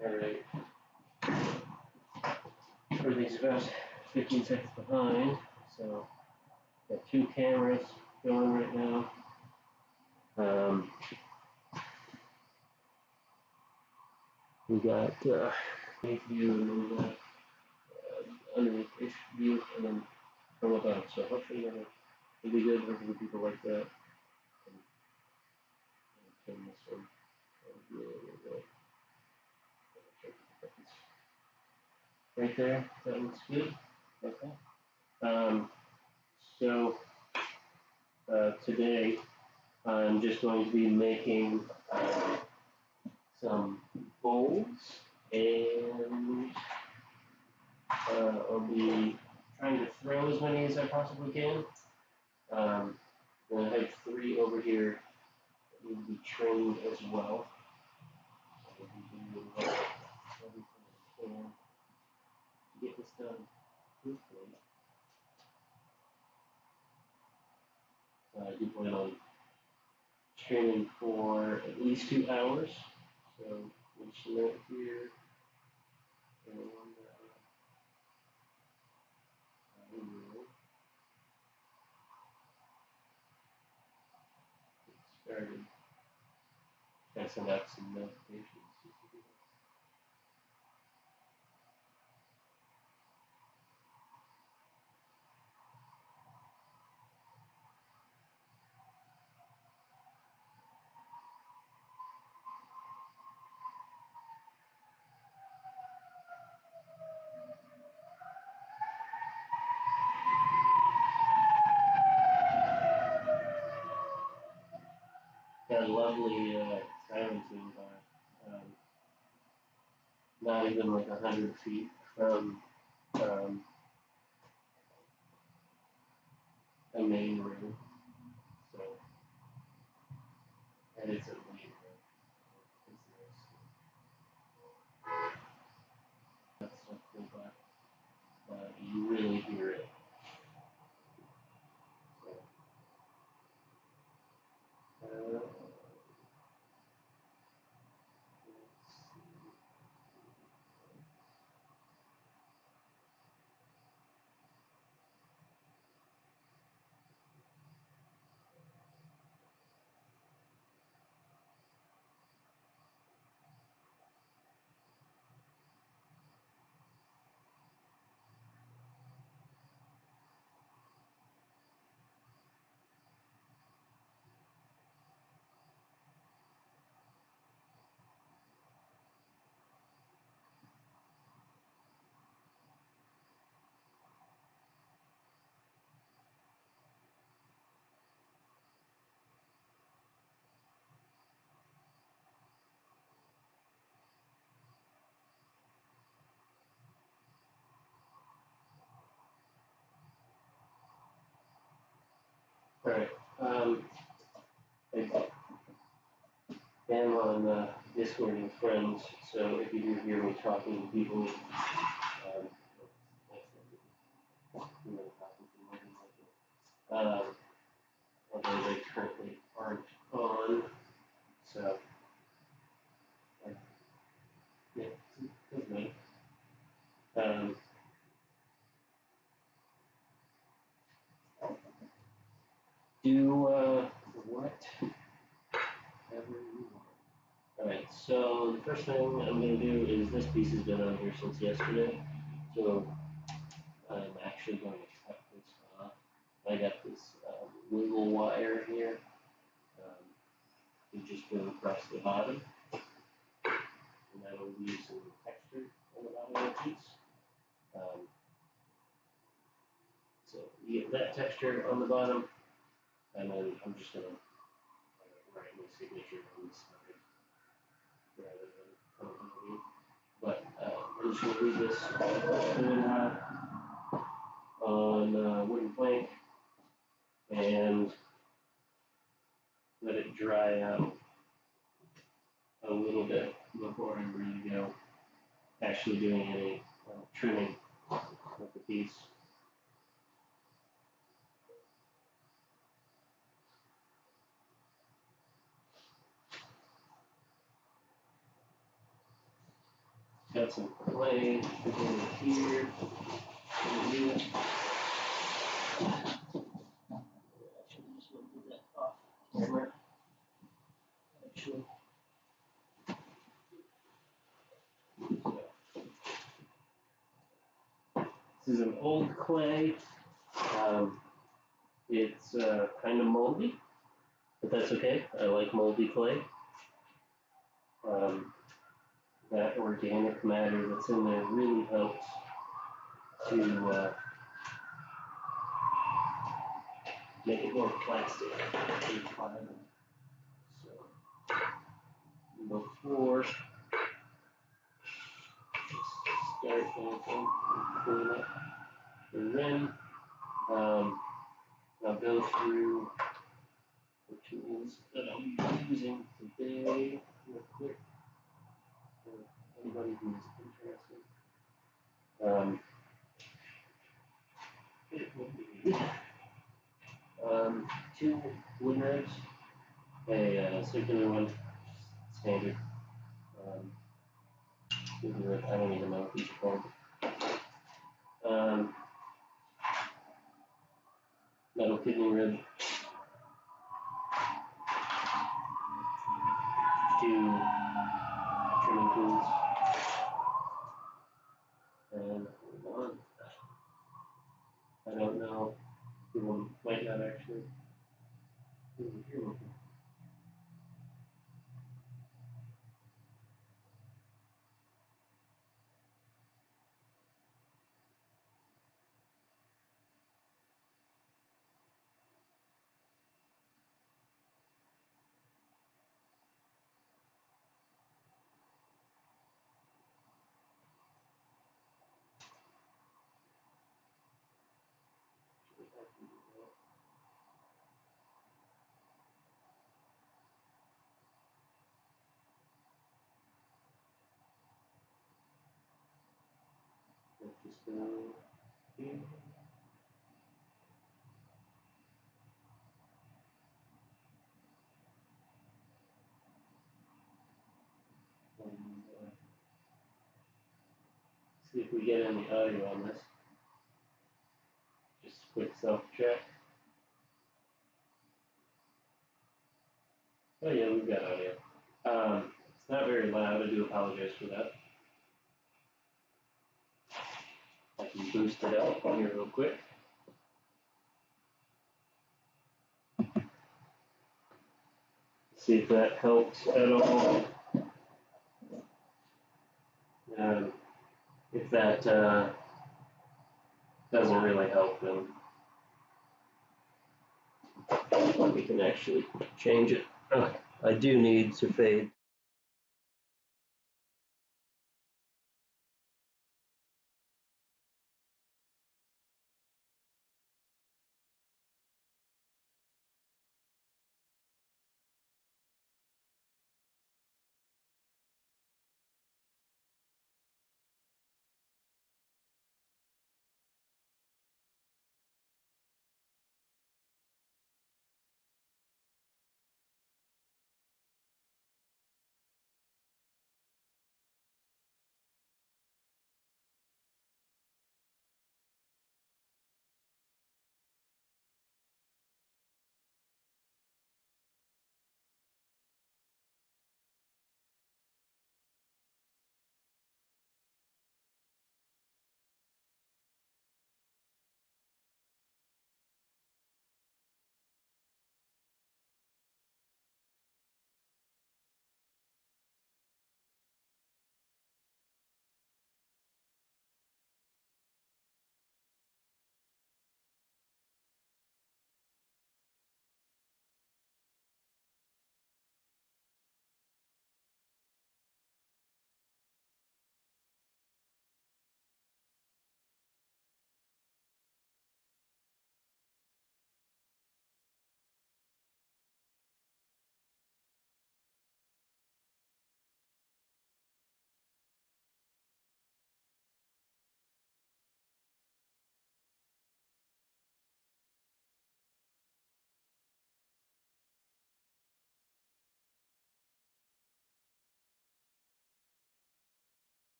Alright. Everything's about 15 seconds behind, so got 2 cameras going right now. We got underneath view and then we got underneath view and then from above. So hopefully it'll be good. Hopefully people like that. And turn this one really. Right there, that looks good. Okay. So today I'm just going to be making some bowls, and I'll be trying to throw as many as I possibly can. And I have 3 over here that need to be trained as well. So we'll be doing everything I can to get this done truthfully. I do plan on training for at least 2 hours. So we'll select here and I will get started. Gotta send out some notifications. Got a lovely silencing bar. Not even like 100 feet from a main room. So and it's a main room. It's nice. That's so cool, but you really hear it. So, let's see. All right. I am on Discord and friends, so if you do hear me talking to people, although they currently aren't on, so yeah, it doesn't matter. Do whatever you want. Alright, so the first thing I'm going to do is this piece has been on here since yesterday, so I'm actually going to cut this off. I got this wiggle wire here. You just go across the bottom, and that'll leave some texture on the bottom of the piece. So you get that texture on the bottom, and then I'm just going to write my signature on the side rather than underneath. But I'm just going to leave this good hot on a wooden plank and let it dry out a little bit before I'm ready to go actually doing any trimming of the piece. got some clay over here. Actually, just want to get that off camera. Actually, this is an old clay. It's kind of moldy, but that's okay. I like moldy clay. That organic matter that's in there really helps to make it more plastic and pliable. So before start anything, clean up the rim. I'll go through the tools that I'll be using today real quick for anybody who's interested. It will be 2 wood knives, a circular one, standard. I don't even know what these are called. Metal kidney rib, 2 trimming tools, and hold on. I don't know. People might not actually. Here. Let's just go here. And see if we get any audio on this. Just a quick self-check. Oh yeah, we've got audio. It's not very loud. I do apologize for that. I can boost it up here real quick. See if that helps at all. If that doesn't really help, then we can actually change it. I do need to fade.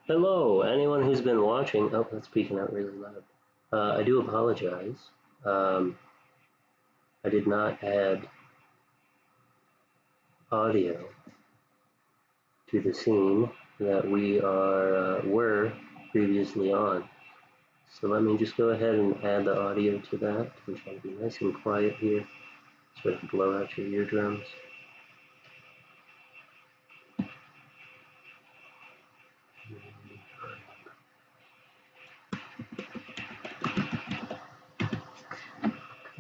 Hello, anyone who's been watching. Oh, that's speaking out really loud. I do apologize. I did not add audio to the scene that we were previously on. So let me just go ahead and add the audio to that. I'm trying to be nice and quiet here so I can blow out your eardrums.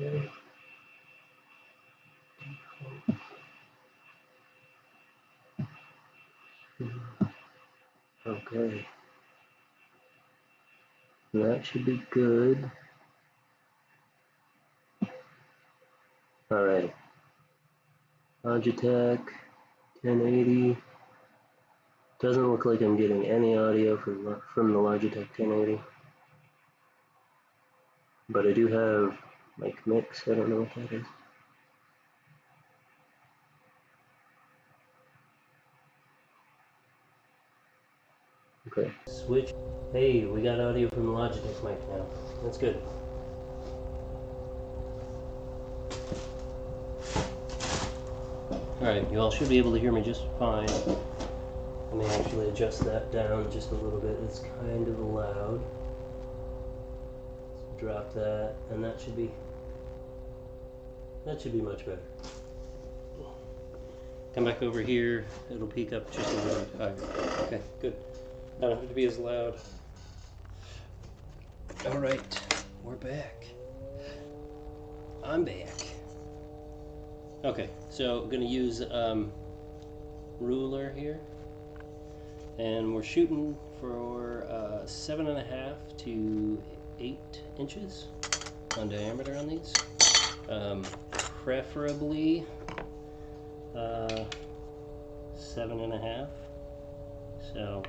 Okay. Okay. That should be good. All right. Logitech 1080. Doesn't look like I'm getting any audio from the Logitech 1080. But I do have mic mix. I don't know what that is. Okay. Switch. Hey, we got audio from the Logitech mic now. That's good. Alright, you all should be able to hear me just fine. Let me actually adjust that down just a little bit. It's kind of loud. So drop that, and that should be much better. Come back over here. It'll peak up just a little bit higher. Okay, good. I don't have to be as loud. Alright, we're back. I'm back. Okay, so I'm gonna use ruler here, and we're shooting for 7.5 to 8 inches on diameter on these. Preferably 7.5. So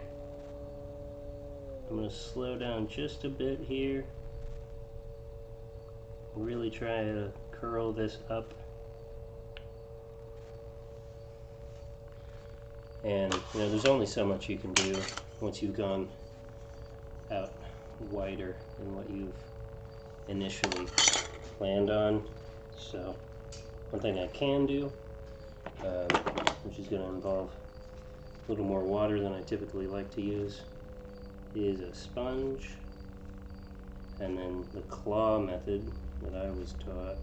I'm gonna slow down just a bit here. Really try to curl this up. And you know, there's only so much you can do once you've gone out wider than what you've initially planned on. So one thing I can do, which is going to involve a little more water than I typically like to use, is a sponge, and then the claw method that I was taught.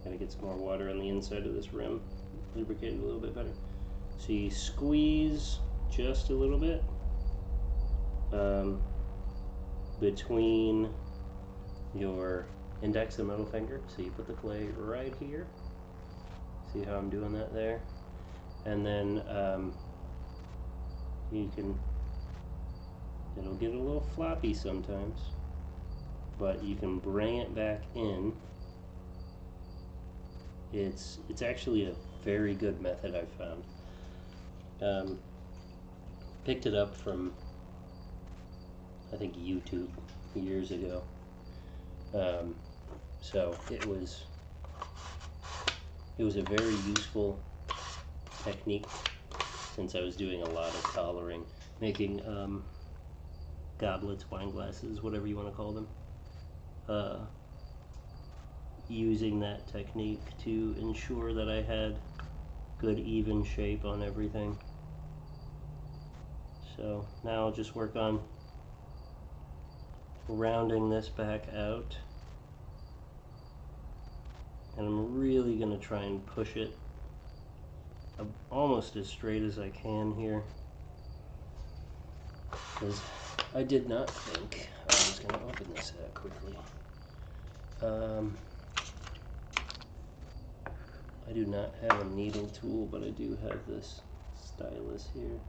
Gotta get some more water on the inside of this rim, lubricate it a little bit better. So you squeeze just a little bit between your index and middle finger. So you put the clay right here. See how I'm doing that there? And then it'll get a little floppy sometimes, but you can bring it back in. It's actually a very good method I've found. Picked it up from, I think, YouTube years ago. So it was a very useful technique, since I was doing a lot of collaring, making goblets, wine glasses, whatever you want to call them. Using that technique to ensure that I had good even shape on everything. So now I'll just work on rounding this back out, and I'm really going to try and push it almost as straight as I can here, because I did not think I was going to open this that quickly. I do not have a needle tool, but I do have this stylus here.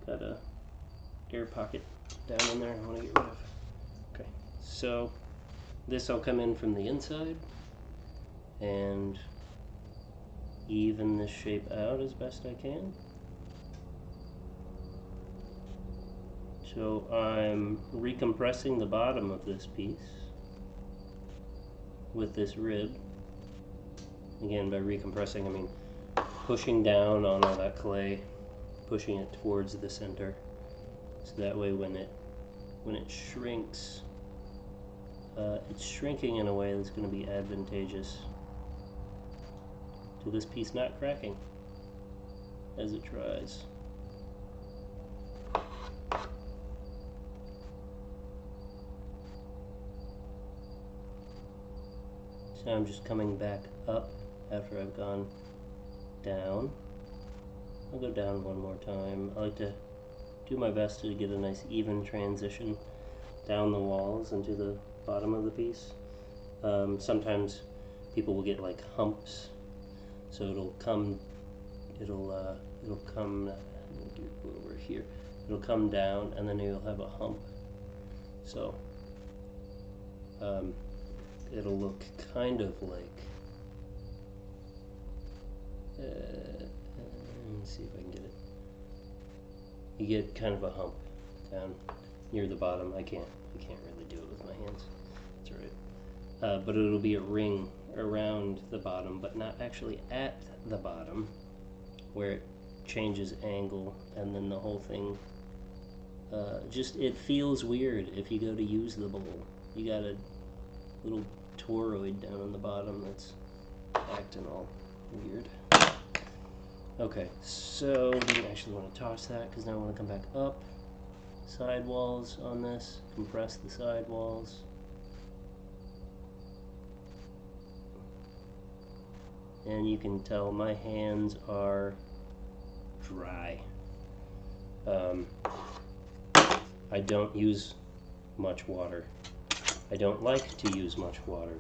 Got a air pocket down in there I want to get rid of. Okay, so this will come in from the inside and even this shape out as best I can. So I'm recompressing the bottom of this piece with this rib. Again, by recompressing I mean pushing down on all that clay, pushing it towards the center, so that way when it shrinks, it's shrinking in a way that's going to be advantageous to this piece not cracking as it dries. So I'm just coming back up after I've gone down. I'll go down one more time. I like to do my best to get a nice even transition down the walls into the bottom of the piece. Sometimes people will get like humps, so it'll come over here. It'll come down, and then you'll have a hump. So it'll look kind of like. Let's see if I can get it. You get kind of a hump down near the bottom. I can't really do it with my hands. That's all right. But it'll be a ring around the bottom, but not actually at the bottom, where it changes angle, and then the whole thing. Just it feels weird if you go to use the bowl. You got a little toroid down on the bottom that's acting all weird. Okay, so I didn't actually want to toss that because now I want to come back up. Sidewalls on this, compress the sidewalls. And you can tell my hands are dry. I don't use much water. I don't like to use much water.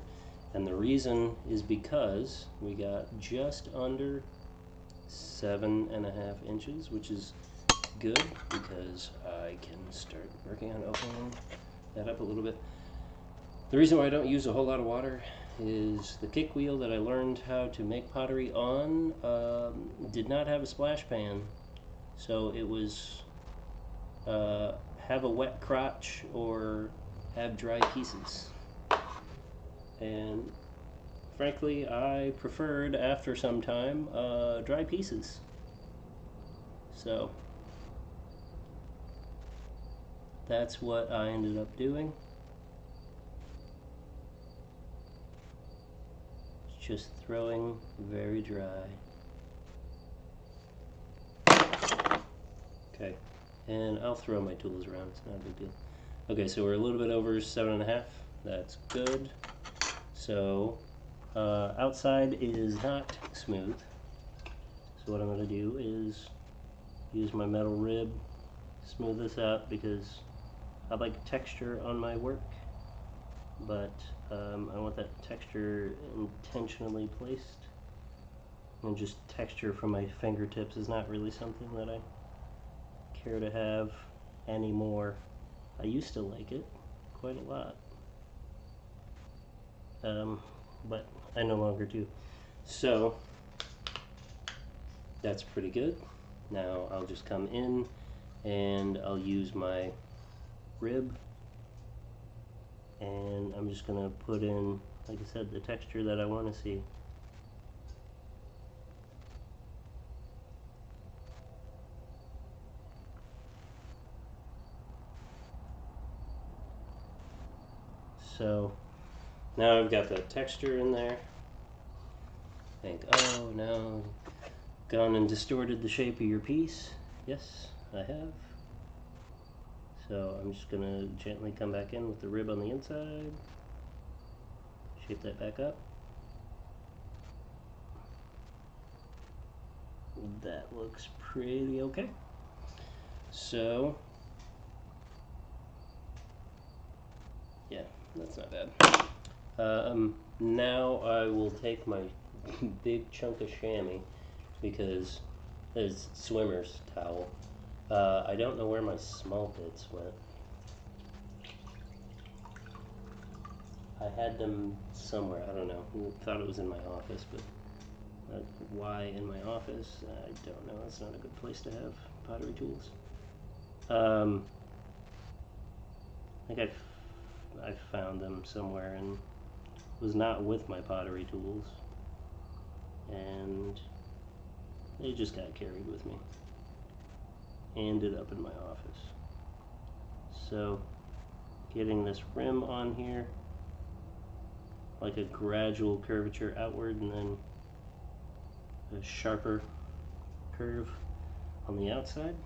And the reason is because we got just under 7.5 inches, which is good because I can start working on opening that up a little bit. The reason why I don't use a whole lot of water is the kick wheel that I learned how to make pottery on did not have a splash pan, so it was have a wet crotch or have dry pieces. And frankly, I preferred, after some time, dry pieces. So that's what I ended up doing. Just throwing very dry. Okay, and I'll throw my tools around, it's not a big deal. Okay, so we're a little bit over 7.5. That's good. So outside is not smooth. So what I'm going to do is use my metal rib, smooth this out, because I like texture on my work, but I want that texture intentionally placed. And just texture from my fingertips is not really something that I care to have anymore. I used to like it quite a lot, but I no longer do. So that's pretty good. Now I'll just come in and I'll use my rib, and I'm just gonna put in, like I said, the texture that I want to see. So now I've got the texture in there. Think, oh no, gone and distorted the shape of your piece. Yes, I have. So I'm just gonna gently come back in with the rib on the inside, shape that back up. That looks pretty okay. So yeah, that's not bad. Now I will take my big chunk of chamois, because there's swimmer's towel. I don't know where my small bits went. I had them somewhere, I don't know. I thought it was in my office, but why in my office? I don't know. That's not a good place to have pottery tools. I think I found them somewhere and was not with my pottery tools. And it just got carried with me. Ended up in my office. So getting this rim on here, like a gradual curvature outward and then a sharper curve on the outside.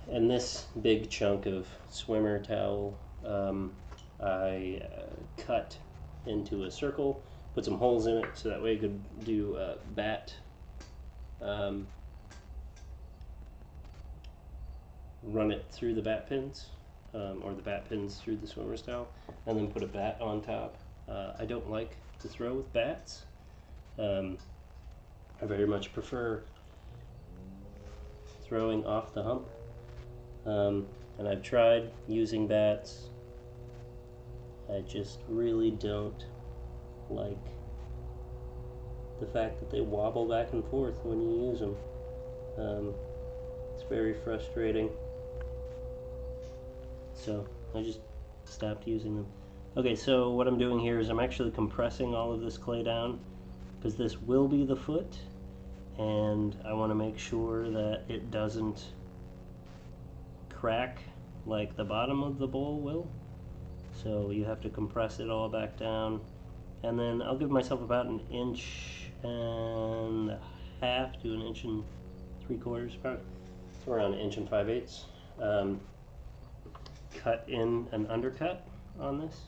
And this big chunk of swimmer towel I cut into a circle, put some holes in it so that way I could do bat run it through the bat pins, or the bat pins through the swimmer's towel, and then put a bat on top. I don't like to throw with bats. I very much prefer throwing off the hump. And I've tried using bats. I just really don't like the fact that they wobble back and forth when you use them. It's very frustrating. So I just stopped using them. Okay, so what I'm doing here is I'm actually compressing all of this clay down because this will be the foot, and I want to make sure that it doesn't crack like the bottom of the bowl will. So you have to compress it all back down, and then I'll give myself about 1.5 inches to 1 3/4 inches, probably so around 1 5/8 inches. Cut in an undercut on this,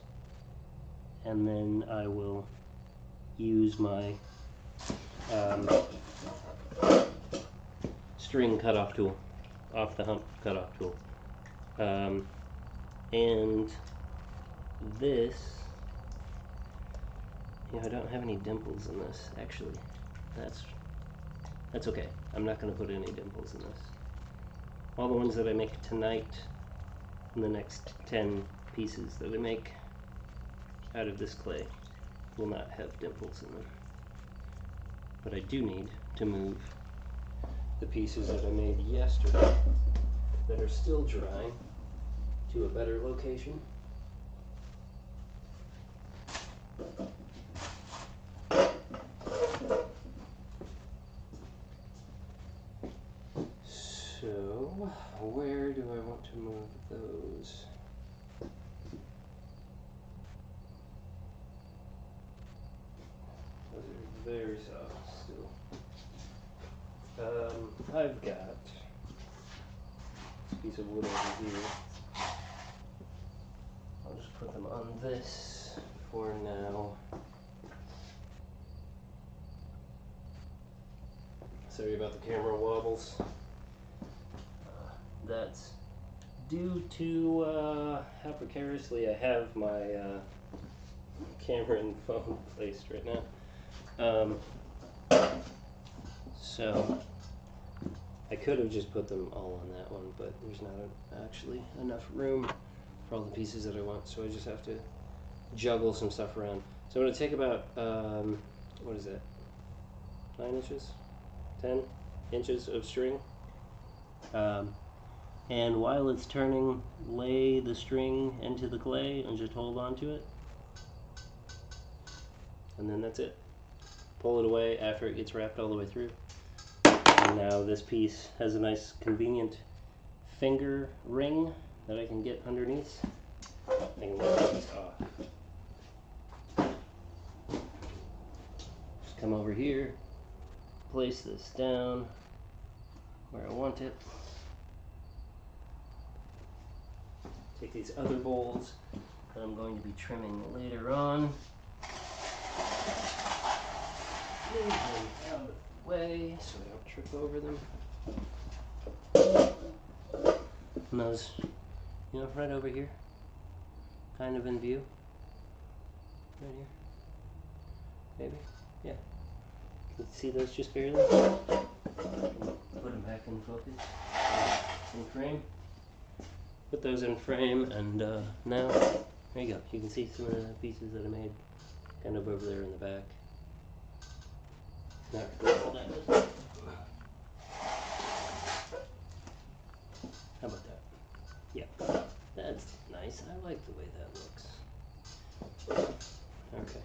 and then I will use my string cutoff tool, off the hump cutoff tool, and this, I don't have any dimples in this actually. That's okay. I'm not going to put any dimples in this. All the ones that I make tonight, and the next 10 pieces that I make out of this clay, will not have dimples in them. But I do need to move the pieces that I made yesterday that are still dry to a better location. So, where do I want to move those? Those are very soft still. I've got this piece of wood over here. I'll just put them on this for now. Sorry about the camera wobbles. That's due to how precariously I have my camera and phone placed right now. So I could have just put them all on that one, but there's not actually enough room for all the pieces that I want, so I just have to juggle some stuff around. So I'm going to take about, what is that, 9 inches? 10 inches of string. And while it's turning, lay the string into the clay and just hold on to it. And then that's it. Pull it away after it gets wrapped all the way through. And now this piece has a nice convenient finger ring that I can get underneath. I can let these off. Just come over here, place this down where I want it. Take these other bowls that I'm going to be trimming later on. Move them out of the way so I don't trip over them. And those, right over here, kind of in view. Right here. Maybe? Yeah. Can you see those just barely? Put them back in focus. In frame. Put those in frame, and now, there you go. You can see some of the pieces that I made kind of over there in the back. Not really all that. How about that? Yeah, that's nice. I like the way that looks. Okay.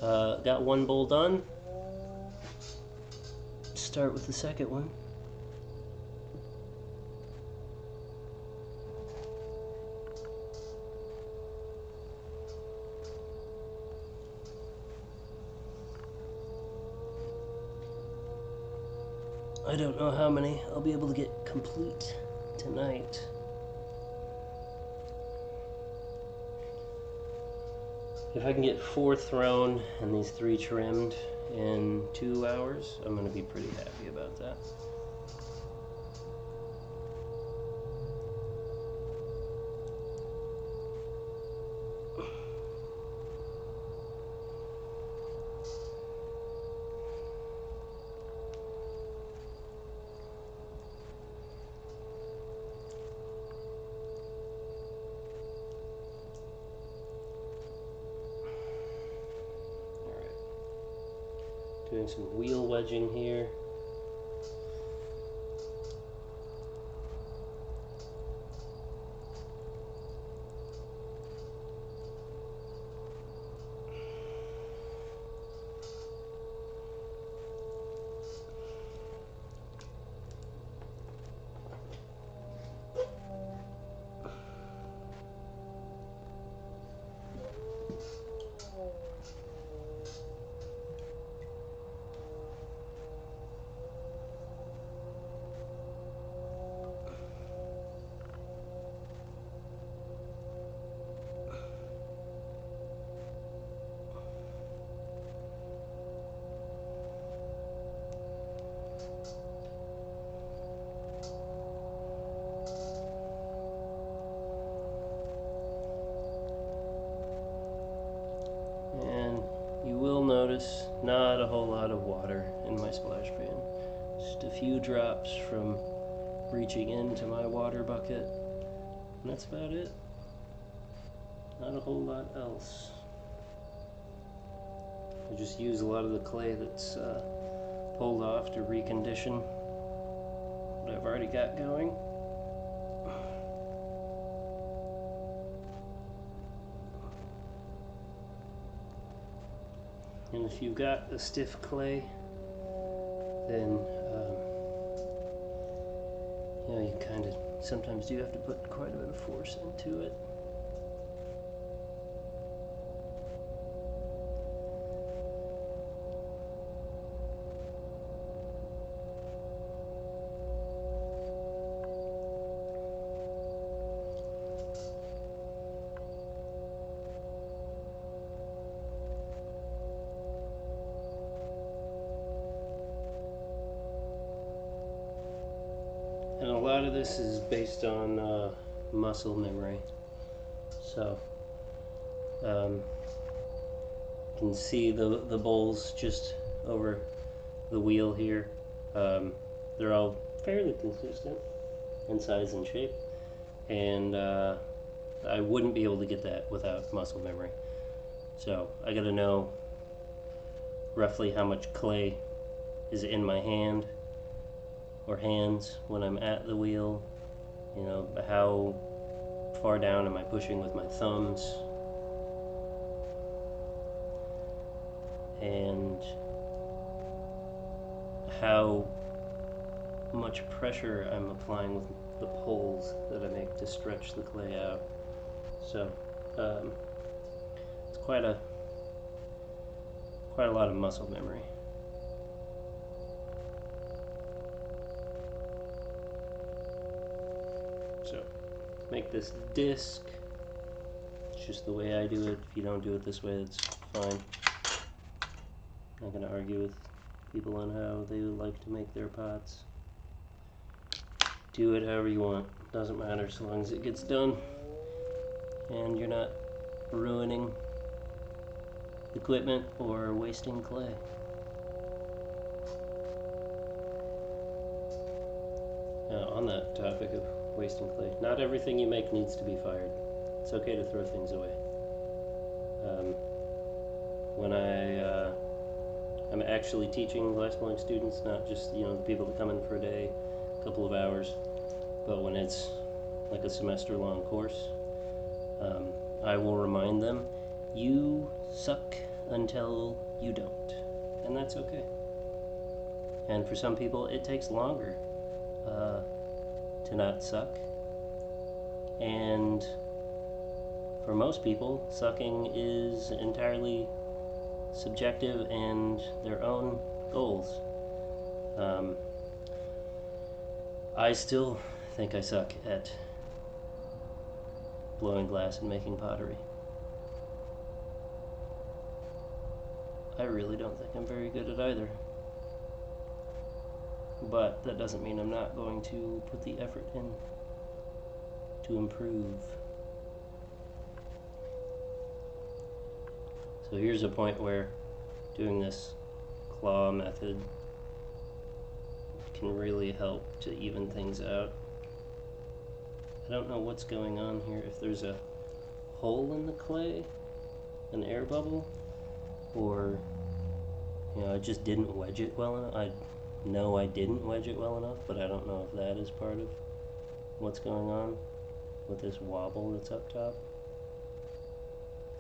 Got one bowl done. Start with the second one. I don't know how many I'll be able to get complete tonight. If I can get 4 thrown and these 3 trimmed in 2 hours, I'm going to be pretty happy about that. Doing some wheel wedging here. And you will notice not a whole lot of water in my splash pan. Just a few drops from reaching into my water bucket. And that's about it. Not a whole lot else. I just use a lot of the clay that's pulled off to recondition what I've already got going. And if you've got a stiff clay, then you know, you kind of sometimes do have to put quite a bit of force into it. And a lot of this is based on muscle memory. So you can see the bowls just over the wheel here. They're all fairly consistent in size and shape, and I wouldn't be able to get that without muscle memory. So I gotta know roughly how much clay is in my hand or hands when I'm at the wheel. You know, how far down am I pushing with my thumbs, and how much pressure I'm applying with the poles that I make to stretch the clay out. So it's quite a lot of muscle memory. So make this disc. It's just the way I do it. If you don't do it this way, it's fine. I'm not going to argue with people on how they would like to make their pots. Do it however you want. Doesn't matter so long as it gets done and you're not ruining equipment or wasting clay. On that topic of wasting clay, not everything you make needs to be fired. It's okay to throw things away. When I'm actually teaching glassblowing students, not just, you know, the people that come in for a day, a couple of hours, but when it's like a semester-long course, I will remind them, you suck until you don't, and that's okay. And for some people, it takes longer to not suck, and for most people, sucking is entirely subjective and their own goals. I still think I suck at blowing glass and making pottery. I really don't think I'm very good at either. But that doesn't mean I'm not going to put the effort in to improve. So here's a point where doing this claw method can really help to even things out. I don't know what's going on here, if there's a hole in the clay, an air bubble, or I just didn't wedge it well enough. I know I didn't wedge it well enough, but I don't know if that is part of what's going on with this wobble that's up top.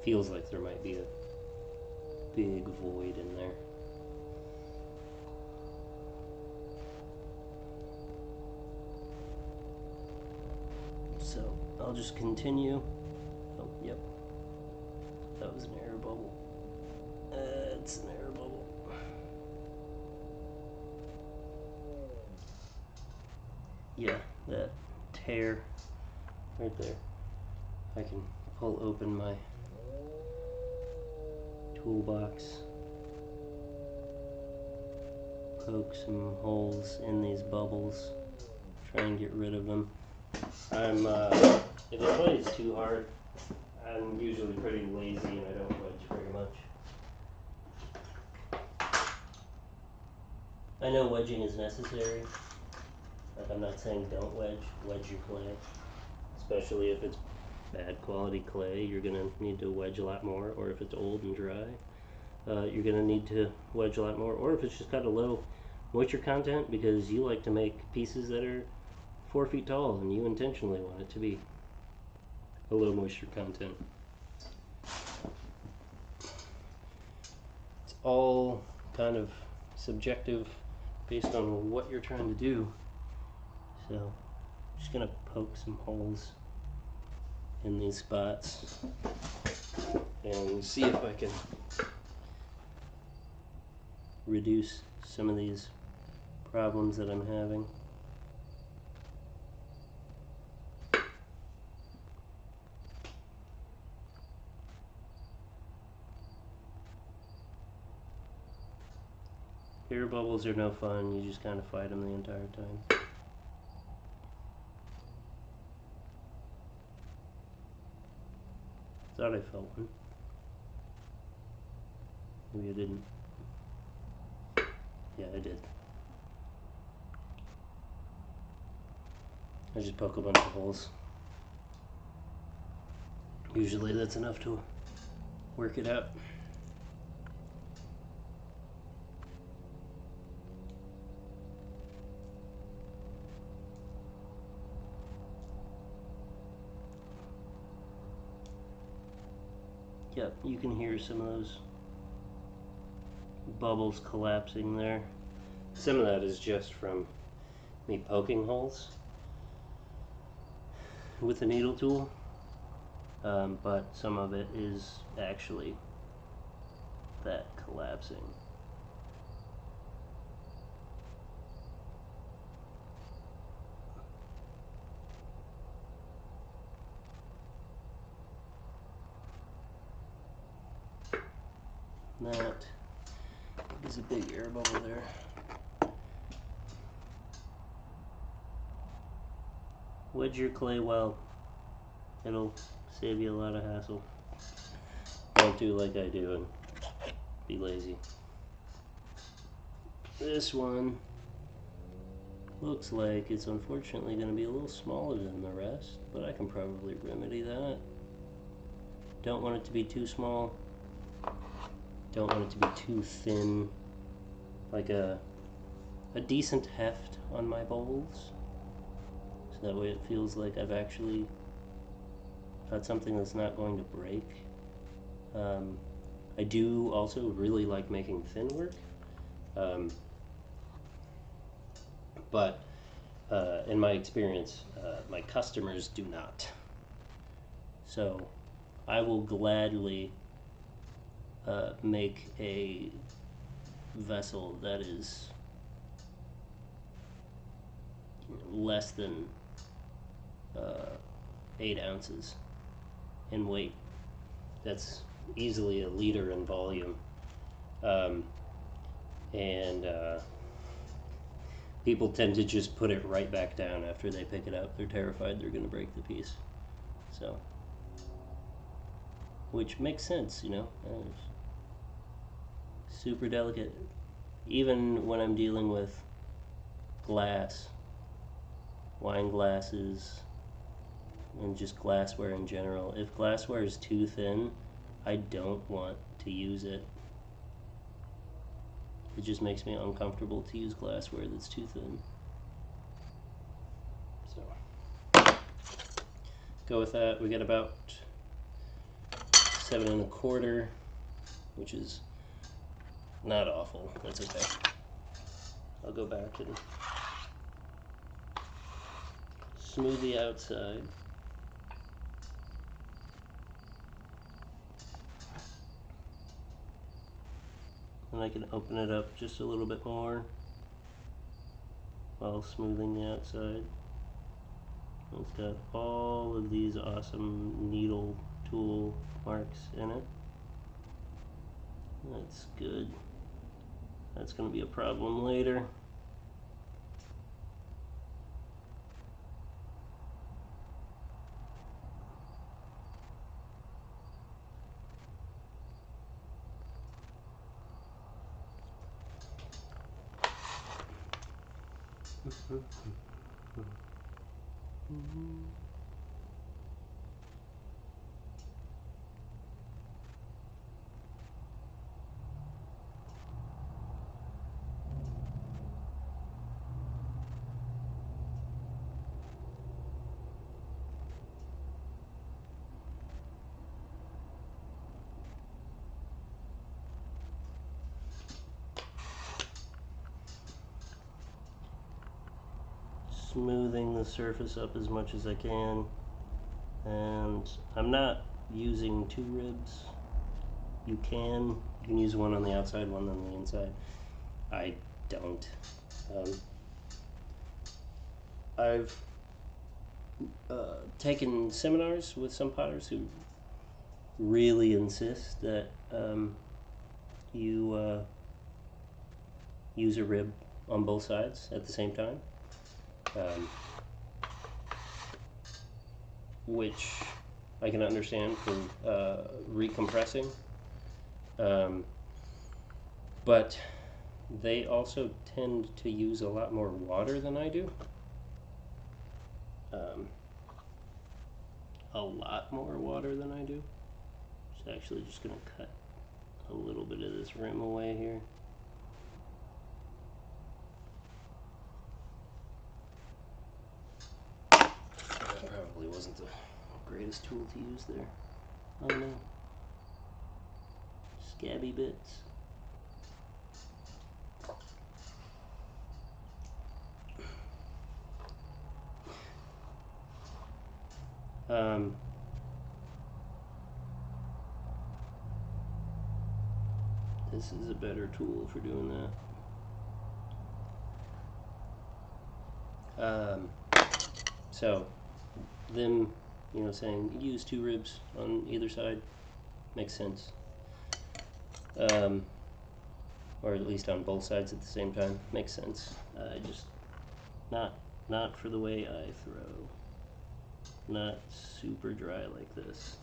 Feels like there might be a big void in there. So I'll just continue. Oh, yep. That was an air bubble. It's an air bubble. Yeah, that tear right there. I can pull open my toolbox, poke some holes in these bubbles, try and get rid of them. If a clay is too hard, I'm usually pretty lazy and I don't wedge very much. I know wedging is necessary. Like, I'm not saying don't wedge your clay. Especially if it's bad quality clay, you're gonna need to wedge a lot more, or if it's old and dry, you're gonna need to wedge a lot more, or if it's just got a low moisture content because you like to make pieces that are 4 feet tall and you intentionally want it to be a low moisture content. It's all kind of subjective based on what you're trying to do. So I'm just gonna poke some holes in these spots and see if I can reduce some of these problems that I'm having. Air bubbles are no fun, you just kind of fight them the entire time. Thought I felt one. Maybe I didn't. Yeah, I did. I just poke a bunch of holes. Usually that's enough to work it out. Yep, you can hear some of those bubbles collapsing there. Some of that is just from me poking holes with a needle tool, but some of it is actually that collapsing. That is a big air bubble there. Wedge your clay well. It'll save you a lot of hassle. Don't do like I do and be lazy. This one looks like it's unfortunately going to be a little smaller than the rest, but I can probably remedy that. Don't want it to be too small. Don't want it to be too thin. Like a decent heft on my bowls. So that way it feels like I've actually got something that's not going to break. I do also really like making thin work, but in my experience, my customers do not. So I will gladly make a vessel that is less than 8 ounces in weight. That's easily a liter in volume. And people tend to just put it right back down after they pick it up. They're terrified they're going to break the piece. So, which makes sense, you know. Super delicate. Even when I'm dealing with glass, wine glasses, and just glassware in general. If glassware is too thin, I don't want to use it. It just makes me uncomfortable to use glassware that's too thin. So, go with that. We get about 7 1/4, which is not awful. That's okay. I'll go back and smooth the outside. And I can open it up just a little bit more while smoothing the outside. It's got all of these awesome needle tool marks in it. That's good. That's going to be a problem later. Smoothing the surface up as much as I can, and I'm not using 2 ribs. You can use one on the outside, one on the inside. I don't. I've taken seminars with some potters who really insist that you use a rib on both sides at the same time. Which I can understand for recompressing, but they also tend to use a lot more water than I do. A lot more water than I do. Just actually just going to cut a little bit of this rim away here. That probably wasn't the greatest tool to use there. Oh no. Scabby bits. This is a better tool for doing that. So, them, saying use 2 ribs on either side makes sense. Or at least on both sides at the same time makes sense. Just not for the way I throw. Not super dry like this.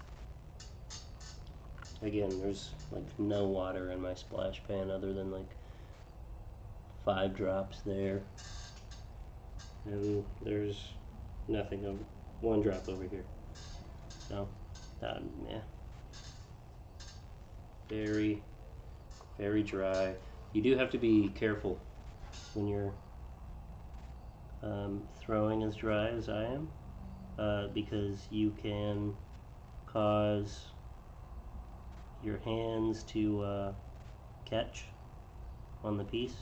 Again, there's like no water in my splash pan other than like 5 drops there. And there's nothing of 1 drop over here. So, yeah. Very, very dry. You do have to be careful when you're throwing as dry as I am, because you can cause your hands to catch on the piece,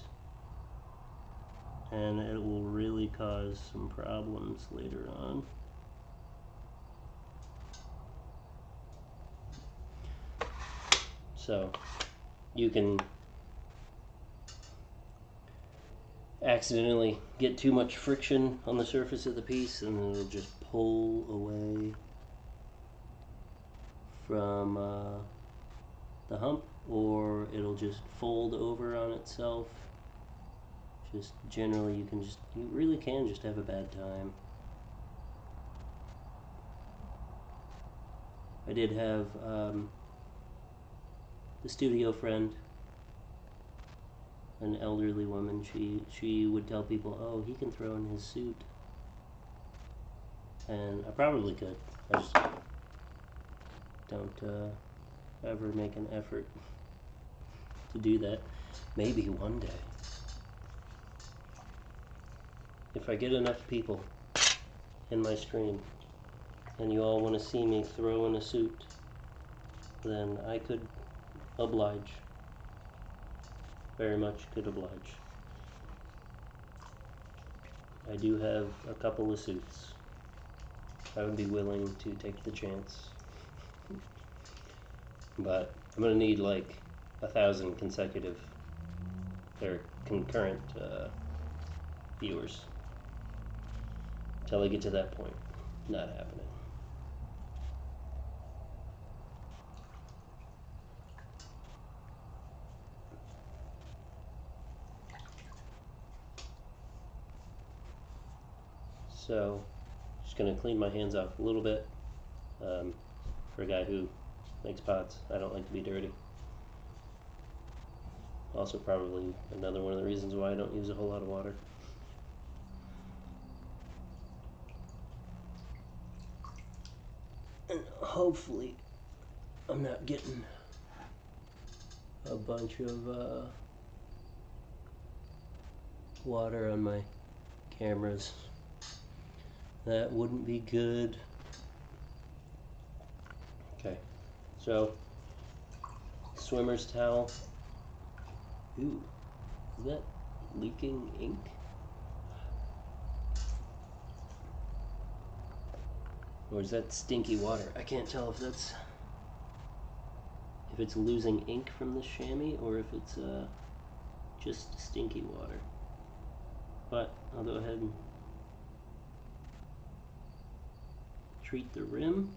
and it will really cause some problems later on. So you can accidentally get too much friction on the surface of the piece and it'll just pull away from the hump, or it'll just fold over on itself. Just generally you really can just have a bad time. I did have the studio friend, an elderly woman. She would tell people, oh, he can throw in his suit, and I probably could. I just don't ever make an effort to do that. Maybe one day, if I get enough people in my stream and you all want to see me throw in a suit, then I could oblige. Very much could oblige. I do have a couple of suits. I would be willing to take the chance. But I'm going to need like 1,000 consecutive or concurrent viewers until I get to that point. Not happening. So, just going to clean my hands off a little bit. For a guy who makes pots, I don't like to be dirty. Also probably another one of the reasons why I don't use a whole lot of water. And hopefully I'm not getting a bunch of water on my cameras. That wouldn't be good. Okay, so swimmer's towel. Ooh, is that leaking ink? Or is that stinky water? I can't tell if it's losing ink from the chamois or if it's just stinky water. But I'll go ahead and treat the rim.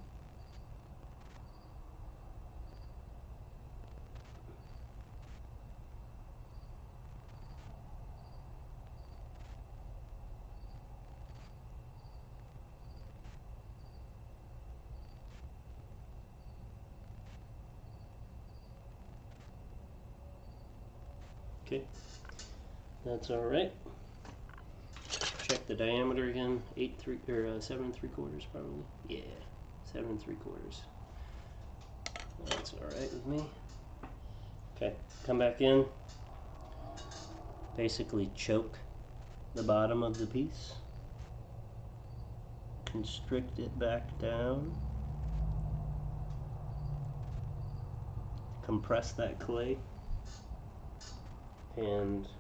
Okay, that's all right. Check the diameter again. 7 3/4 probably. Yeah, 7 3/4. That's all right with me. Okay, come back in. Basically choke the bottom of the piece. Constrict it back down. Compress that clay. And you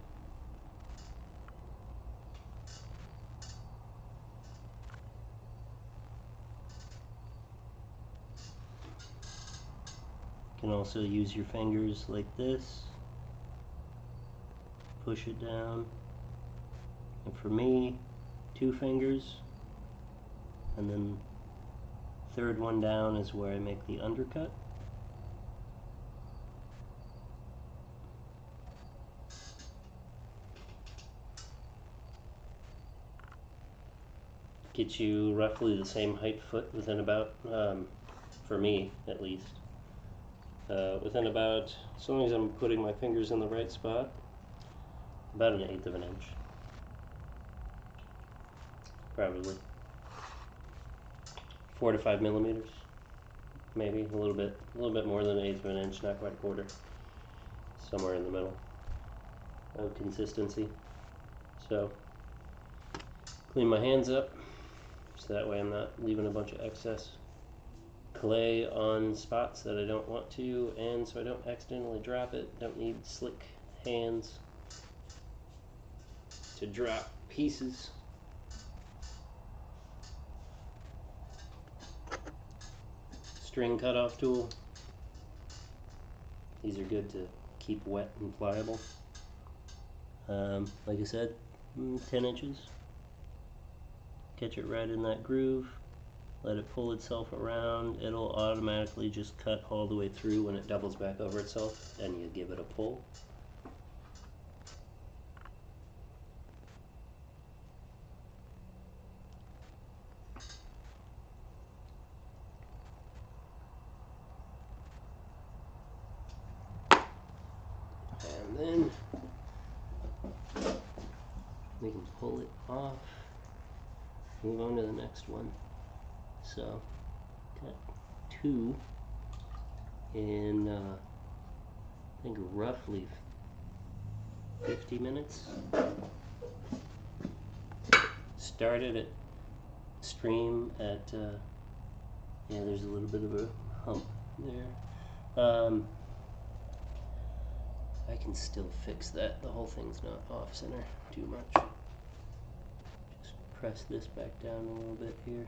can also use your fingers like this. Push it down. And for me, 2 fingers. And then third one down is where I make the undercut. Get you roughly the same height foot within about, for me at least, within about, as long as I'm putting my fingers in the right spot, about 1/8 of an inch. Probably 4 to 5 millimeters, maybe a little bit more than 1/8 of an inch, not quite a quarter. Somewhere in the middle of consistency. So clean my hands up so that way I'm not leaving a bunch of excess clay on spots that I don't want to, and so I don't accidentally drop it. Don't need slick hands to drop pieces. String cutoff tool. These are good to keep wet and pliable. Like I said, 10 inches. Catch it right in that groove. Let it pull itself around. It'll automatically just cut all the way through when it doubles back over itself, and you give it a pull. And then we can pull it off, move on to the next one. So, got 2 in, I think roughly 50 minutes. Started at stream at, yeah, there's a little bit of a hump there. I can still fix that. The whole thing's not off center too much. Just press this back down a little bit here.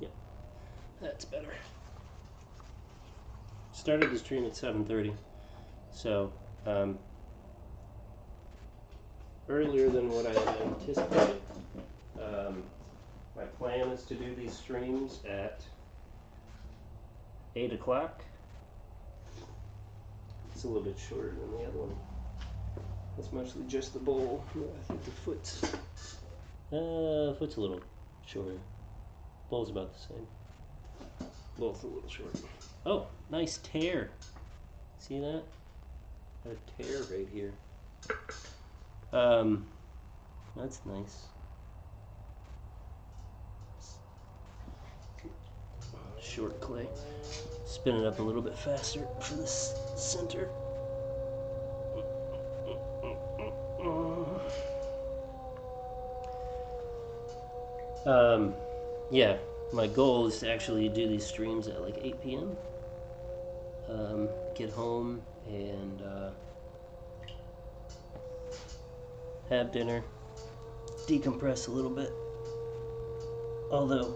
Yep, that's better. Started the stream at 7:30, so earlier than what I had anticipated. My plan is to do these streams at 8 o'clock. It's a little bit shorter than the other one. It's mostly just the bowl. I think the foot's a little shorter. Bowl's about the same. Both a little shorter. Oh, nice tear. See that? Got a tear right here. That's nice. Short clay. Spin it up a little bit faster for this center. Yeah, my goal is to actually do these streams at like 8 p.m. Get home and have dinner, decompress a little bit. Although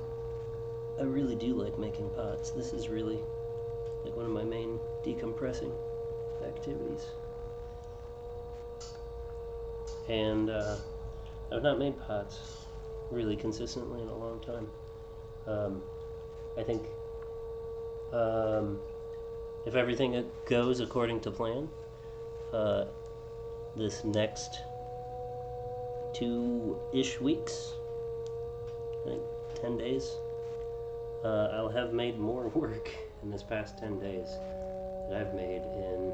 I really do like making pots. This is really like one of my main decompressing activities. And I've not made pots really consistently in a long time. I think if everything goes according to plan, this next 2-ish weeks, I think 10 days, I'll have made more work in this past 10 days than I've made in,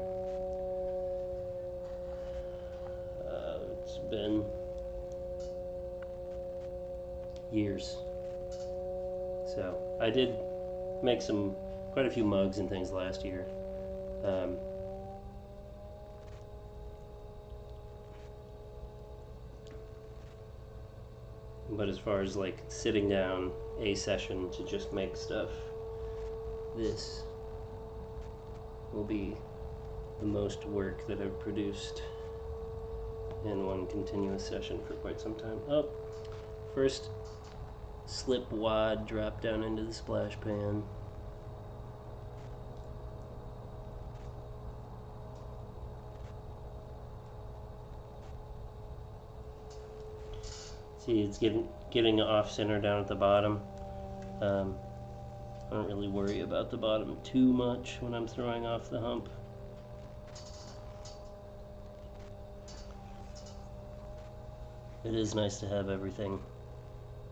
it's been years. So I did make quite a few mugs and things last year. But as far as like sitting down a session to just make stuff, this will be the most work that I've produced in one continuous session for quite some time. Oh, first slip wad drop down into the splash pan. See, it's getting off center down at the bottom. I don't really worry about the bottom too much when I'm throwing off the hump. It is nice to have everything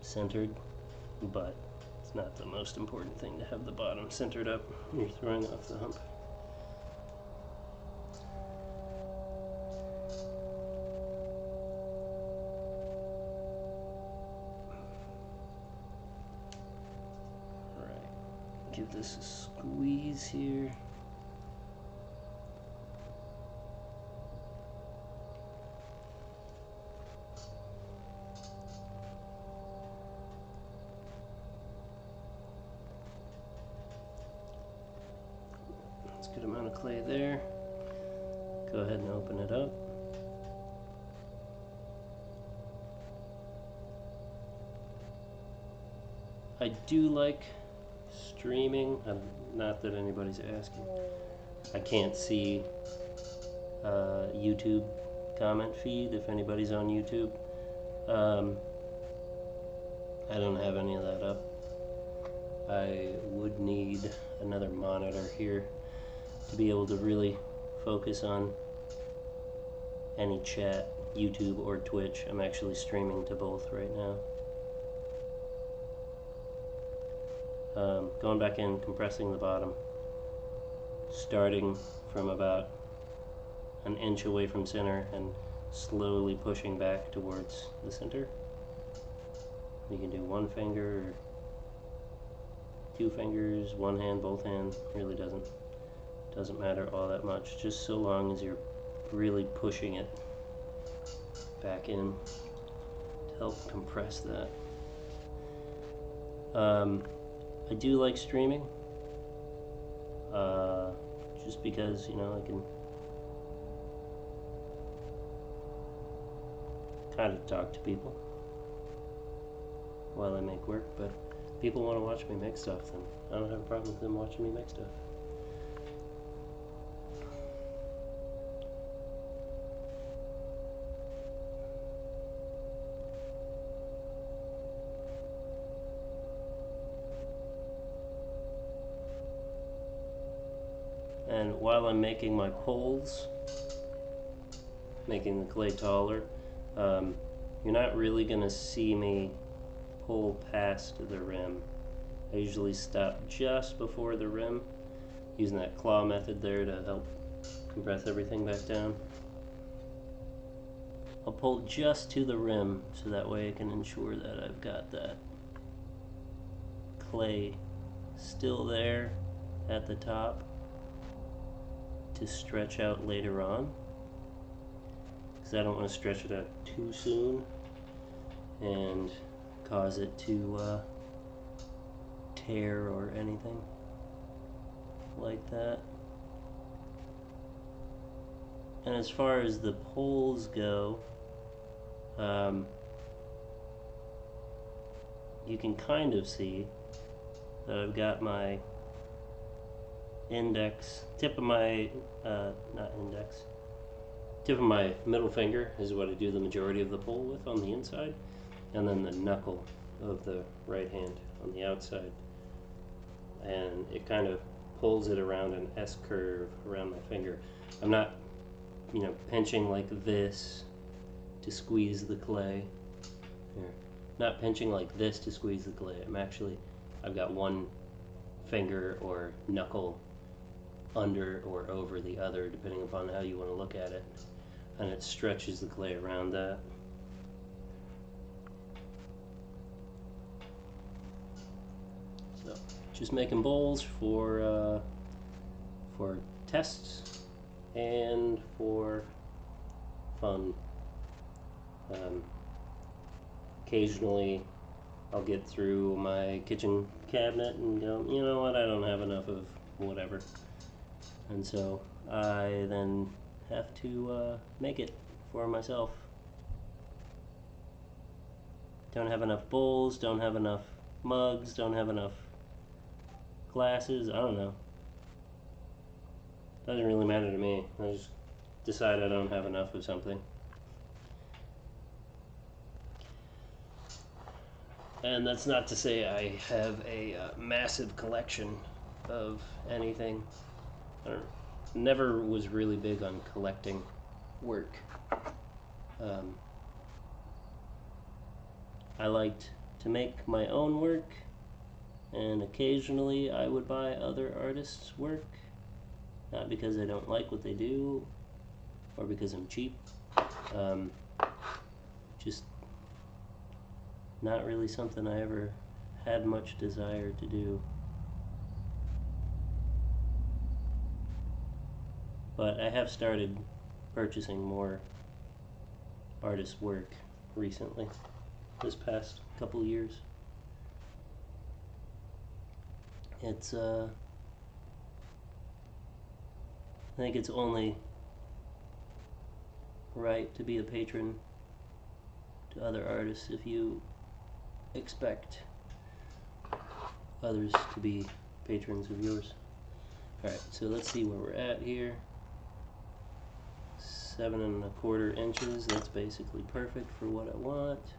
centered, but it's not the most important thing to have the bottom centered up when you're throwing off the hump. give this a squeeze here. That's a good amount of clay there. Go ahead and open it up. I do like streaming, not that anybody's asking. I can't see YouTube comment feed if anybody's on YouTube. I don't have any of that up. I would need another monitor here to be able to really focus on any chat, YouTube or Twitch. I'm actually streaming to both right now. Going back in, compressing the bottom, starting from about an inch away from center and slowly pushing back towards the center. You can do one finger or 2 fingers, one hand, both hands, really doesn't matter all that much, just so long as you're really pushing it back in to help compress that. I do like streaming, just because, you know, I can kind of talk to people while I make work, but if people want to watch me make stuff, then I don't have a problem with them watching me make stuff. And while I'm making my poles, making the clay taller, you're not really going to see me pull past the rim. I usually stop just before the rim, using that claw method there to help compress everything back down. I'll pull just to the rim so that way I can ensure that I've got that clay still there at the top to stretch out later on, because I don't want to stretch it out too soon and cause it to tear or anything like that. And as far as the poles go, you can kind of see that I've got my tip of my middle finger is what I do the majority of the pole with on the inside, and then the knuckle of the right hand on the outside, and it kind of pulls it around an S curve around my finger. I'm not, you know, pinching like this to squeeze the clay. Here. Not pinching like this to squeeze the clay. I've got one finger or knuckle under or over the other, depending upon how you want to look at it, and it stretches the clay around that. So, just making bowls for tests and for fun. Occasionally I'll get through my kitchen cabinet and go, you know what, I don't have enough of whatever. And so I then have to make it for myself. Don't have enough bowls, don't have enough mugs, don't have enough glasses, I don't know. Doesn't really matter to me. I just decide I don't have enough of something. And that's not to say I have a massive collection of anything. Never was really big on collecting work. I liked to make my own work, and occasionally I would buy other artists' work, not because I don't like what they do or because I'm cheap, just not really something I ever had much desire to do. but I have started purchasing more artist work recently, this past couple years. It's I think it's only right to be a patron to other artists if you expect others to be patrons of yours. Alright, so let's see where we're at here. 7 1/4 inches, that's basically perfect for what I want.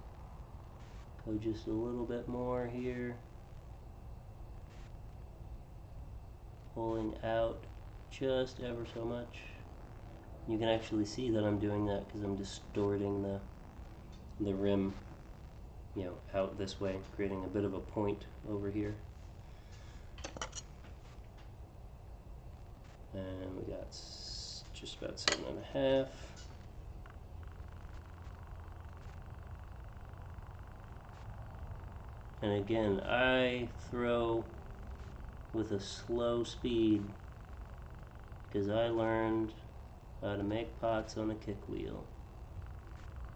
Go just a little bit more here. Pulling out just ever so much. You can actually see that I'm doing that because I'm distorting the rim, out this way, creating a bit of a point over here. And we got just about 7 1/2. And again, I throw with a slow speed because I learned how to make pots on a kick wheel.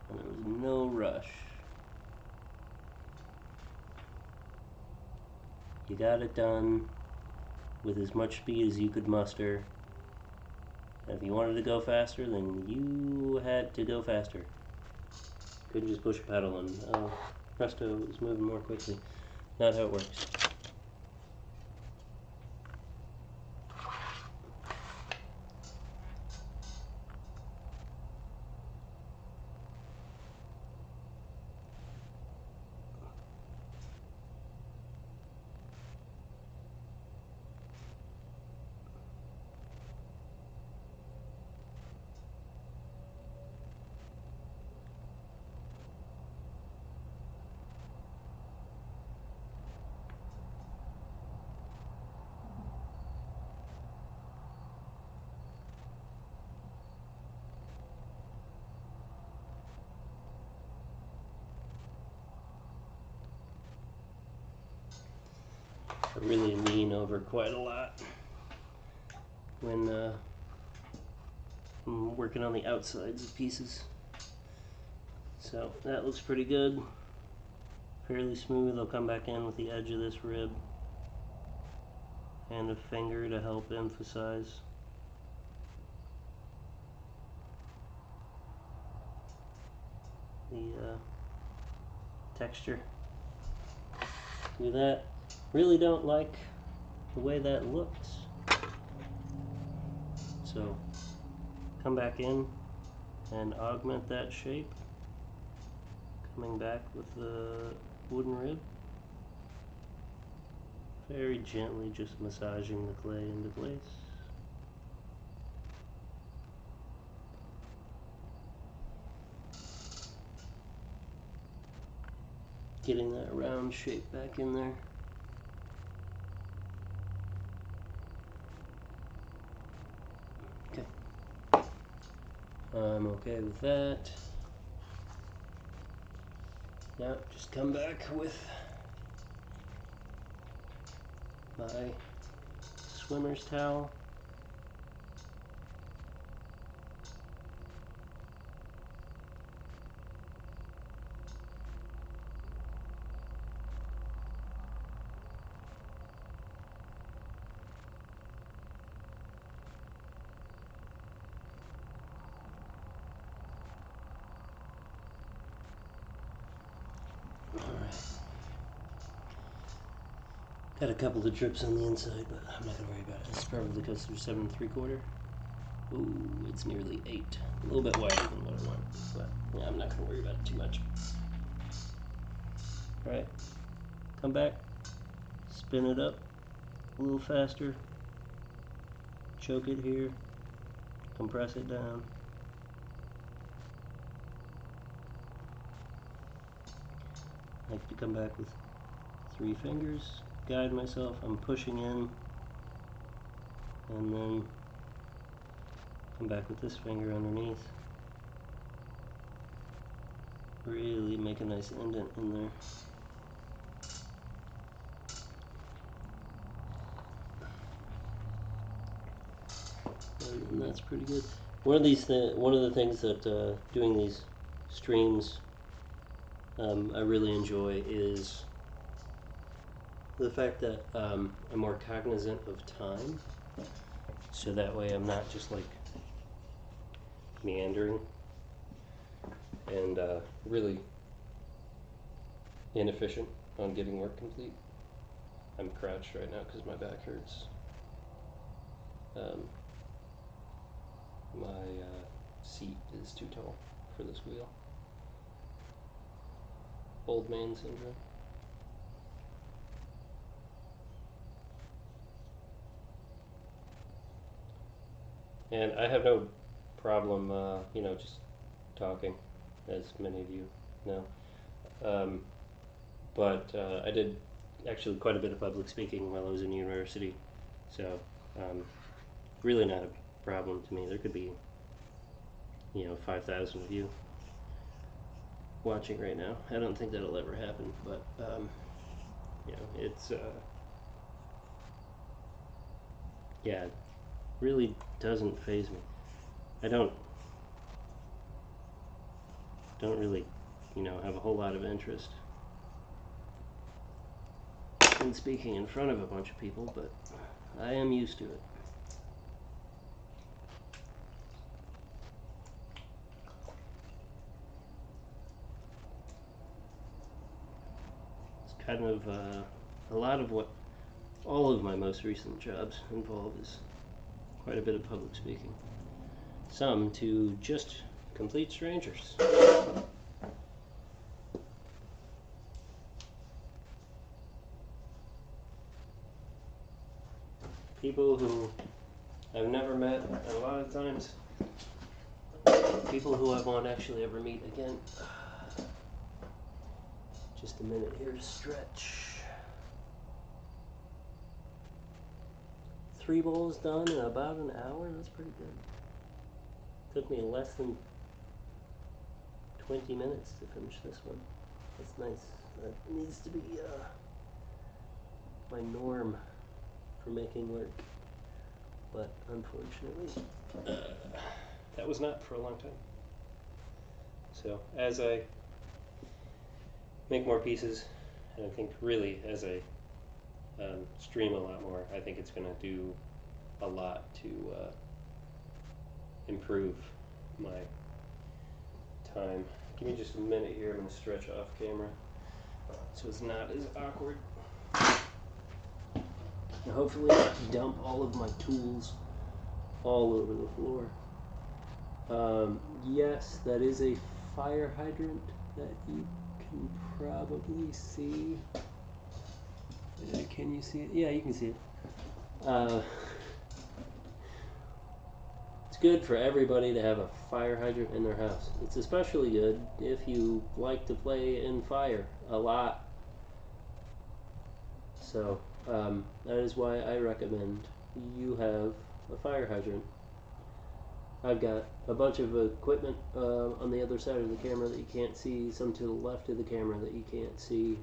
And there was no rush. You got it done with as much speed as you could muster. And if you wanted to go faster, then you had to go faster. Couldn't just push a pedal and presto, it was moving more quickly. Not how it works. I really lean over quite a lot when I'm working on the outsides of pieces. So that looks pretty good. Fairly smooth. I'll come back in with the edge of this rib and a finger to help emphasize the texture. Do that. Really don't like the way that looks. So come back in and augment that shape. Coming back with the wooden rib. Very gently just massaging the clay into place. Getting that round shape back in there. Okay. I'm okay with that. Now just come back with my swimmer's towel. Got a couple of drips on the inside, but I'm not gonna worry about it. This probably goes through 7 3/4. Ooh, it's nearly 8. A little bit wider than what I want, but yeah, I'm not gonna worry about it too much. Alright, come back, spin it up a little faster, choke it here, compress it down. I like to come back with 3 fingers, guide myself, I'm pushing in, and then come back with this finger underneath. Really make a nice indent in there. And that's pretty good. One of the things that doing these streams I really enjoy is the fact that I'm more cognizant of time, so that way I'm not just like meandering and really inefficient on getting work complete. I'm crouched right now because my back hurts. My seat is too tall for this wheel. Old man syndrome. And I have no problem, just talking, as many of you know. But I did actually quite a bit of public speaking while I was in university, so really not a problem to me. There could be, 5,000 of you watching right now. I don't think that'll ever happen, but it's it really doesn't faze me. I don't really, have a whole lot of interest in speaking in front of a bunch of people, but I am used to it. It's kind of a lot of what all of my most recent jobs involve is quite a bit of public speaking. Some to just complete strangers. People who I've never met, and a lot of times people who I won't actually ever meet again. Just a minute here to stretch. 3 bowls done in about an hour, that's pretty good. Took me less than 20 minutes to finish this one. That's nice. That needs to be my norm for making work. But unfortunately, that was not for a long time. So as I make more pieces, and I think really as I stream a lot more, I think it's going to do a lot to improve my time. Give me just a minute here. I'm going to stretch off camera so it's not as awkward. And hopefully not dump all of my tools all over the floor. Yes, that is a fire hydrant that you can probably see. Can you see it? Yeah, you can see it. It's good for everybody to have a fire hydrant in their house. It's especially good if you like to play in fire a lot. So that is why I recommend you have a fire hydrant. I've got a bunch of equipment on the other side of the camera that you can't see, some to the left of the camera that you can't see.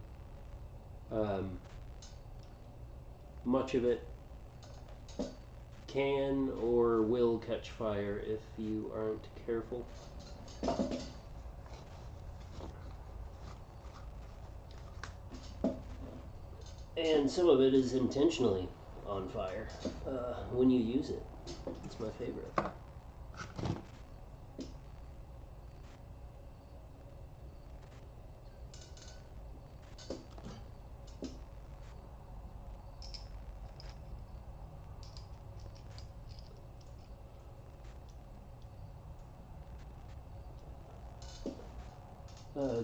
Much of it can or will catch fire if you aren't careful. And some of it is intentionally on fire when you use it. It's my favorite.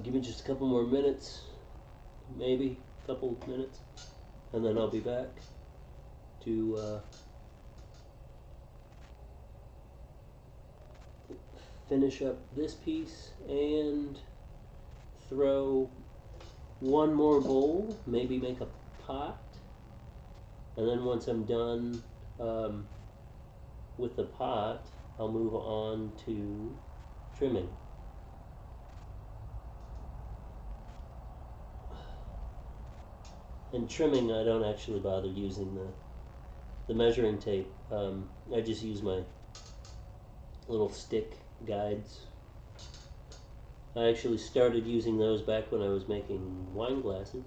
Give me just a couple more minutes, maybe a couple minutes, and then I'll be back to finish up this piece and throw one more bowl, maybe make a pot, and then once I'm done with the pot, I'll move on to trimming. And trimming, I don't actually bother using the measuring tape. I just use my little stick guides. I actually started using those back when I was making wine glasses.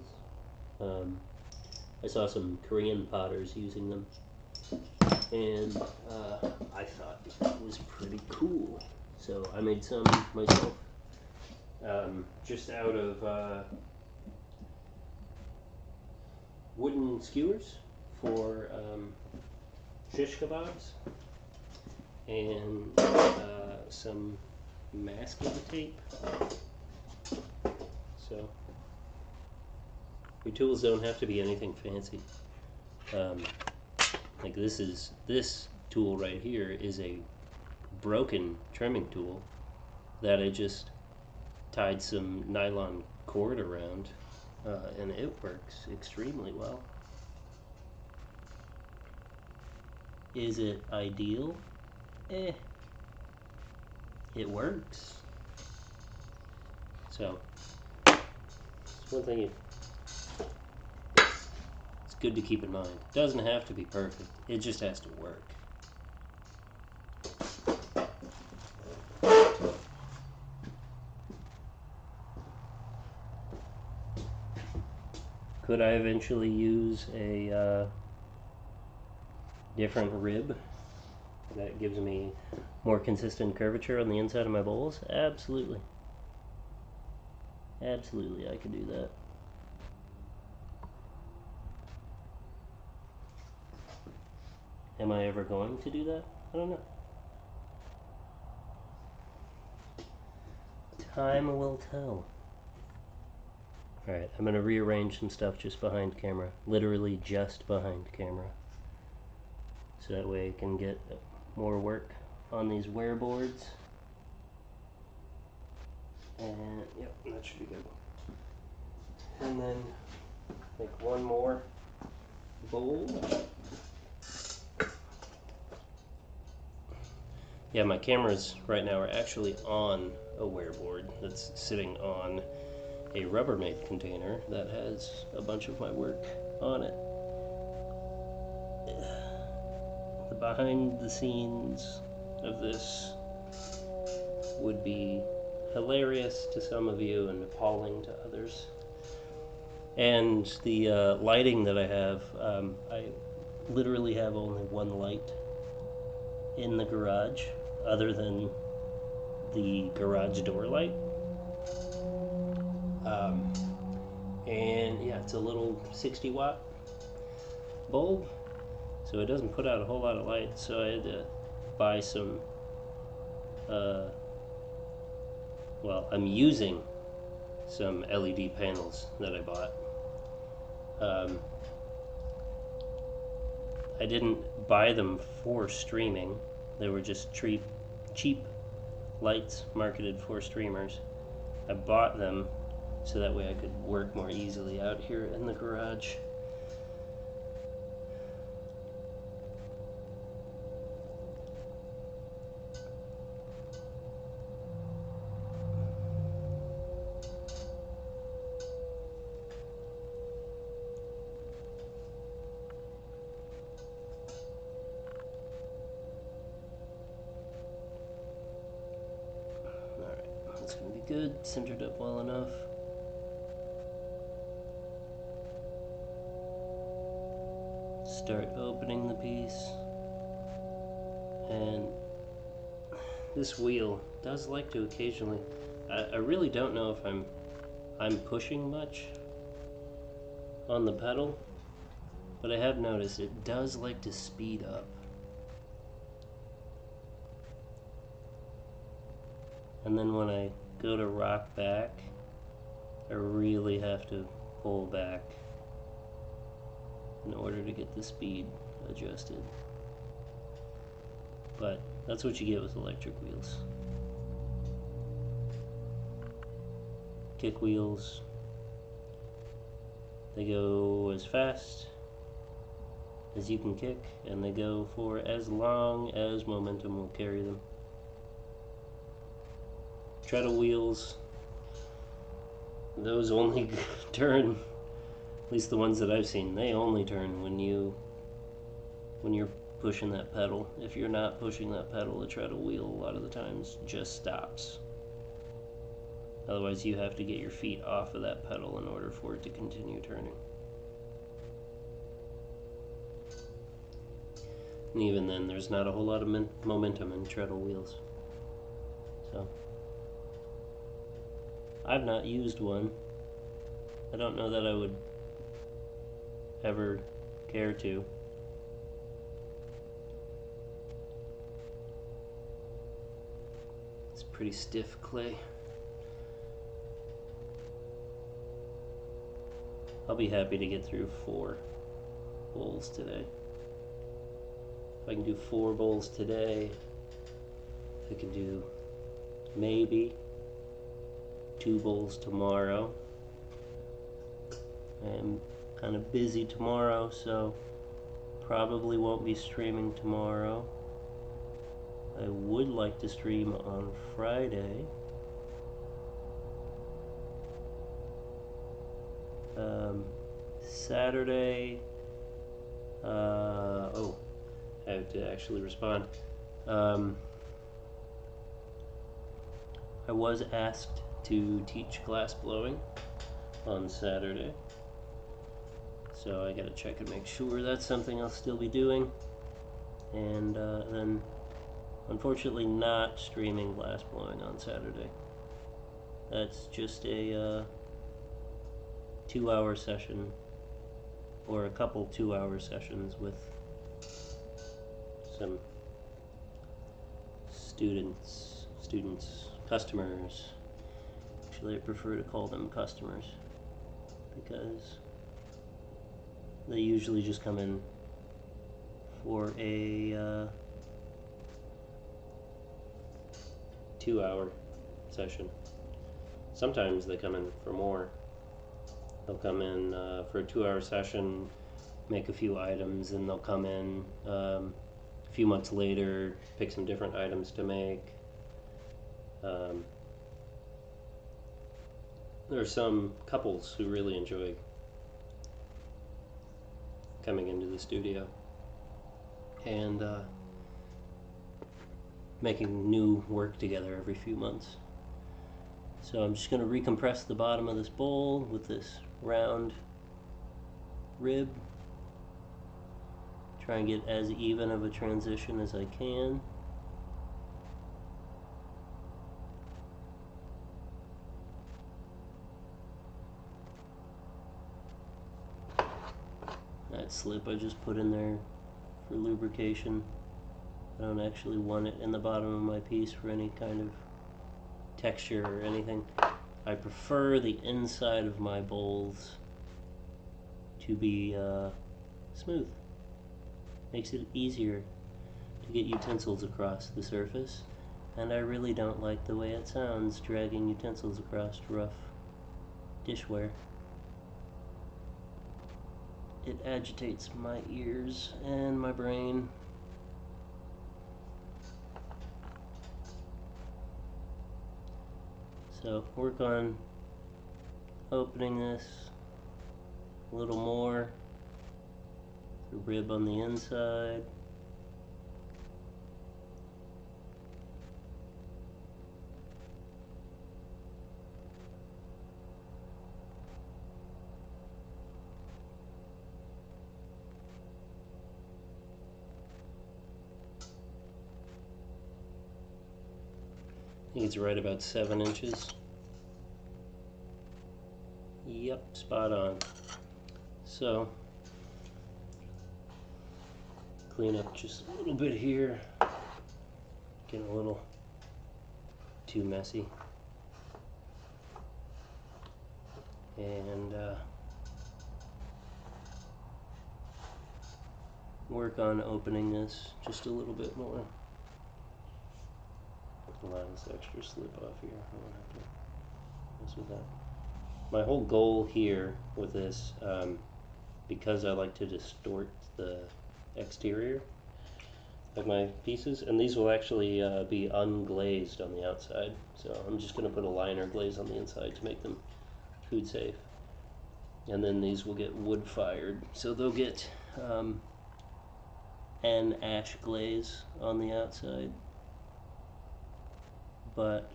I saw some Korean potters using them, and I thought it was pretty cool. So I made some myself, just out of wooden skewers for shish kebabs, and some masking tape. So your tools don't have to be anything fancy. Like this tool right here is a broken trimming tool that I just tied some nylon cord around, and it works extremely well. Is it ideal? It works. So it's one thing it's good to keep in mind. It doesn't have to be perfect. It just has to work. Could I eventually use a different rib that gives me more consistent curvature on the inside of my bowls? Absolutely. Absolutely, I could do that. Am I ever going to do that? I don't know. Time will tell. Alright, I'm going to rearrange some stuff just behind camera. Literally just behind camera. So that way I can get more work on these wear boards. And, yep, that should be good. And then make one more bowl. Yeah, my cameras right now are actually on a wear board that's sitting on a Rubbermaid container that has a bunch of my work on it. The behind the scenes of this would be hilarious to some of you and appalling to others. And the lighting that I have, I literally have only one light in the garage other than the garage door light. And yeah, it's a little 60 watt bulb, so it doesn't put out a whole lot of light, so I had to buy some well, I'm using some LED panels that I bought. I didn't buy them for streaming. They were just cheap lights marketed for streamers. I bought them so that way I could work more easily out here in the garage. Alright, that's gonna be good, centered up well enough. Start opening the piece, and this wheel does like to occasionally, I really don't know if I'm pushing much on the pedal, but I have noticed it does like to speed up. And then when I go to rock back, I really have to pull back in order to get the speed adjusted. But that's what you get with electric wheels. Kick wheels, they go as fast as you can kick, and they go for as long as momentum will carry them. Treadle wheels, those only turn, at least the ones that I've seen, they only turn when you're pushing that pedal. If you're not pushing that pedal, the treadle wheel a lot of the times just stops. Otherwise you have to get your feet off of that pedal in order for it to continue turning. And even then, there's not a whole lot of momentum in treadle wheels. So, I've not used one. I don't know that I would ever care to. It's pretty stiff clay. I'll be happy to get through 4 bowls today. If I can do 4 bowls today, I can do maybe 2 bowls tomorrow. I am kind of busy tomorrow, so probably won't be streaming tomorrow. I would like to stream on Friday. Saturday, oh, I have to actually respond. I was asked to teach glass blowing on Saturday, so I gotta check and make sure that's something I'll still be doing. And then, unfortunately, not streaming glass blowing on Saturday. That's just a 2-hour session, or a couple 2-hour sessions with some students, customers. Actually, I prefer to call them customers because they usually just come in for a 2-hour session. Sometimes they come in for more. They'll come in for a 2-hour session, make a few items, and they'll come in a few months later, pick some different items to make. There are some couples who really enjoy coming into the studio and making new work together every few months. So I'm just going to recompress the bottom of this bowl with this round rib. Try and get as even of a transition as I can. That slip I just put in there for lubrication. I don't actually want it in the bottom of my piece for any kind of texture or anything. I prefer the inside of my bowls to be smooth. Makes it easier to get utensils across the surface, and I really don't like the way it sounds dragging utensils across rough dishware. It agitates my ears and my brain. So work on opening this a little more. The rib on the inside. I think it's right about 7 inches. Yep, spot on. So, clean up just a little bit here. Getting a little too messy. And work on opening this just a little bit more. Allow this extra slip off here. I won't have to mess with that. My whole goal here with this, because I like to distort the exterior of my pieces, and these will actually be unglazed on the outside, so I'm just going to put a liner glaze on the inside to make them food safe. And then these will get wood fired, so they'll get and ash glaze on the outside, but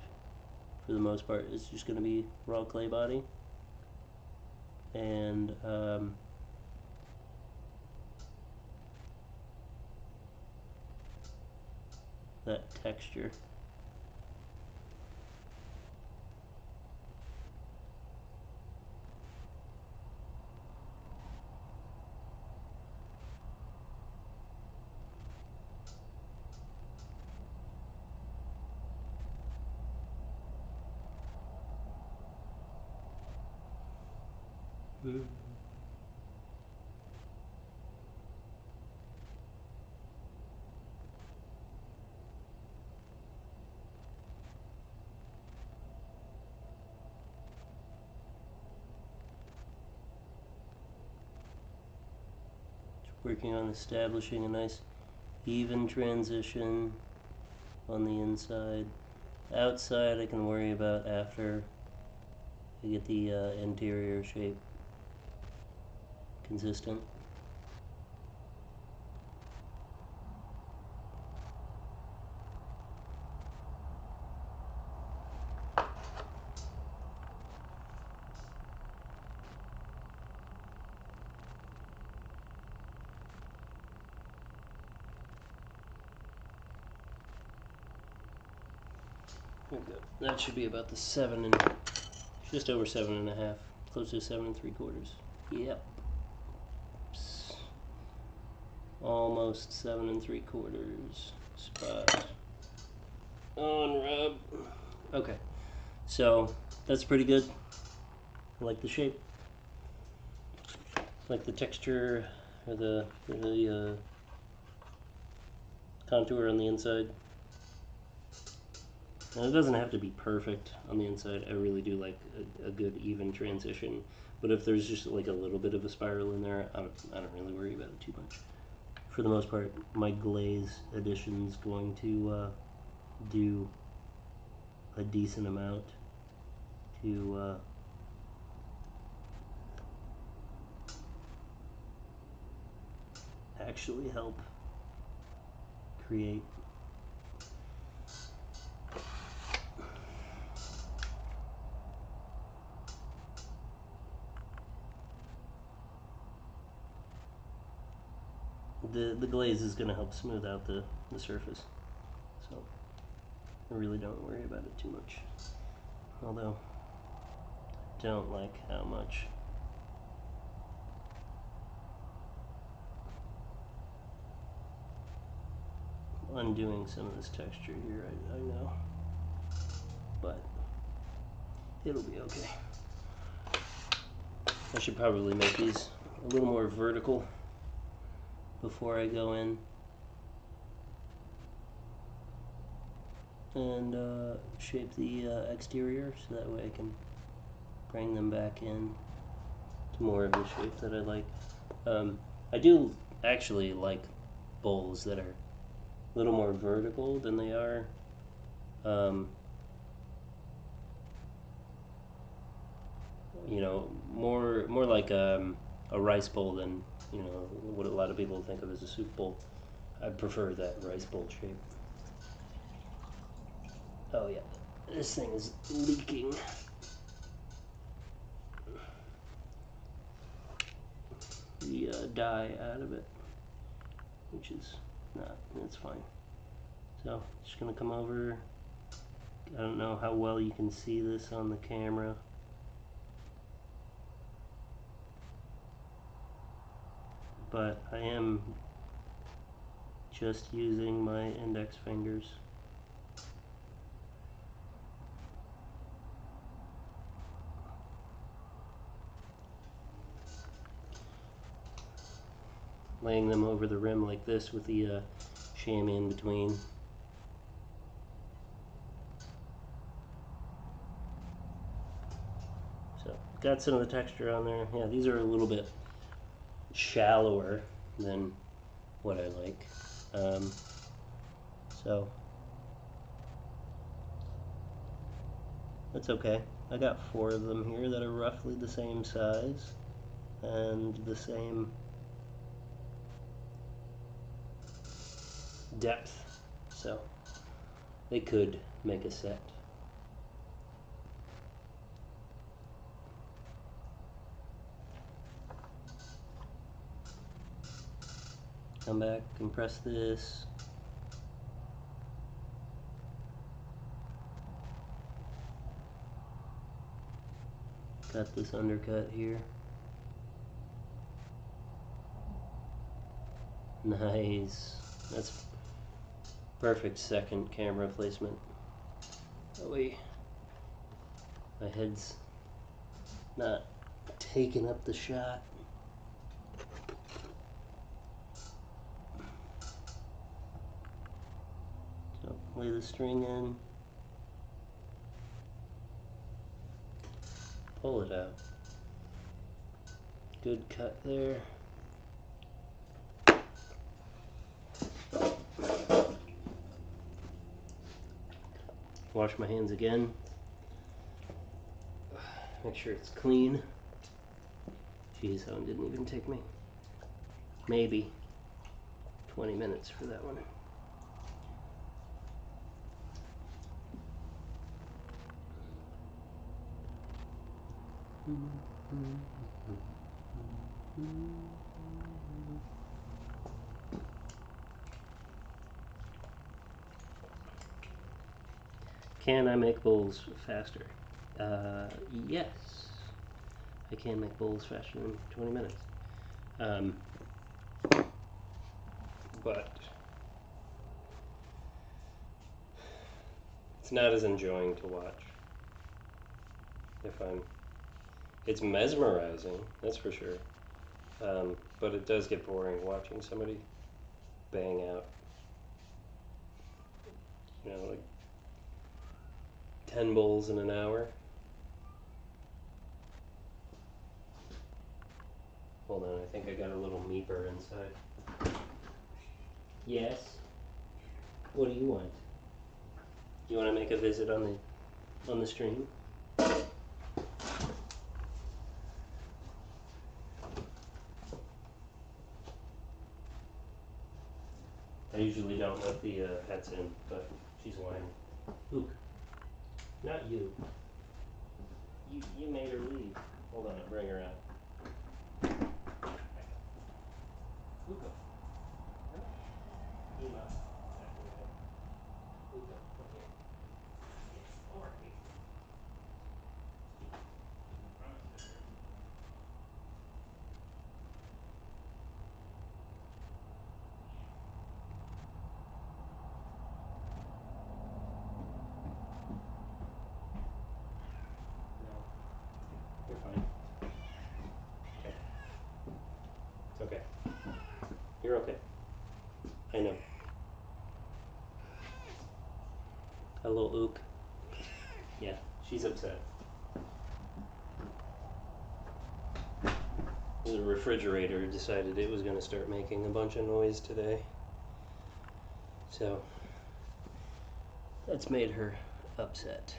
for the most part it's just going to be raw clay body. And that texture. Working on establishing a nice even transition on the inside. Outside I can worry about after I get the interior shape consistent. That should be about the just over 7.5, close to 7 3/4. Yep. Almost 7 3/4 spot on rub. Okay, so that's pretty good. I like the shape. I like the texture or the contour on the inside. And it doesn't have to be perfect on the inside. I really do like a good even transition. But if there's just like a little bit of a spiral in there, I don't really worry about it too much. For the most part, my glaze addition's going to do a decent amount to actually help create the glaze is going to help smooth out the surface, so I really don't worry about it too much. Although I don't like how much undoing some of this texture here, I know, but it'll be okay. I should probably make these a little more vertical before I go in and shape the exterior, so that way I can bring them back in to more of the shape that I like. I do actually like bowls that are a little more vertical than they are you know, more like a rice bowl than, you know, what a lot of people think of as a soup bowl. I prefer that rice bowl shape. Oh yeah, this thing is leaking. The dye out of it, which is not, it's fine. So just gonna come over. I don't know how well you can see this on the camera, but I am just using my index fingers. Laying them over the rim like this with the chamois in between. So got some of the texture on there. Yeah, these are a little bit shallower than what I like. So that's okay. I got 4 of them here that are roughly the same size and the same depth, so they could make a set. Come back, compress this. Got this undercut here. Nice. That's perfect second camera placement. That way my head's not taking up the shot. So lay the string in. Pull it out. Good cut there. Wash my hands again. Make sure it's clean. Jeez, that one didn't even take me maybe 20 minutes for that one. Can I make bowls faster? Yes. I can make bowls faster than 20 minutes. But it's not as enjoying to watch. It's mesmerizing, that's for sure. But it does get boring watching somebody bang out, like 10 bowls in an hour. Hold on, I think I got a little meeper inside. Yes? What do you want? You want to make a visit on the stream? I usually don't let the pets in, but she's whining. Luke, not you. You made her leave. Hold on, I'll bring her out. Luca. Ema. Exactly right. Luca, come here. Yeah, over here. Promise to her. No, you're fine. Okay. It's okay. You're okay. I know. Hello, Ook. Yeah, she's upset. The refrigerator decided it was going to start making a bunch of noise today. So, that's made her upset.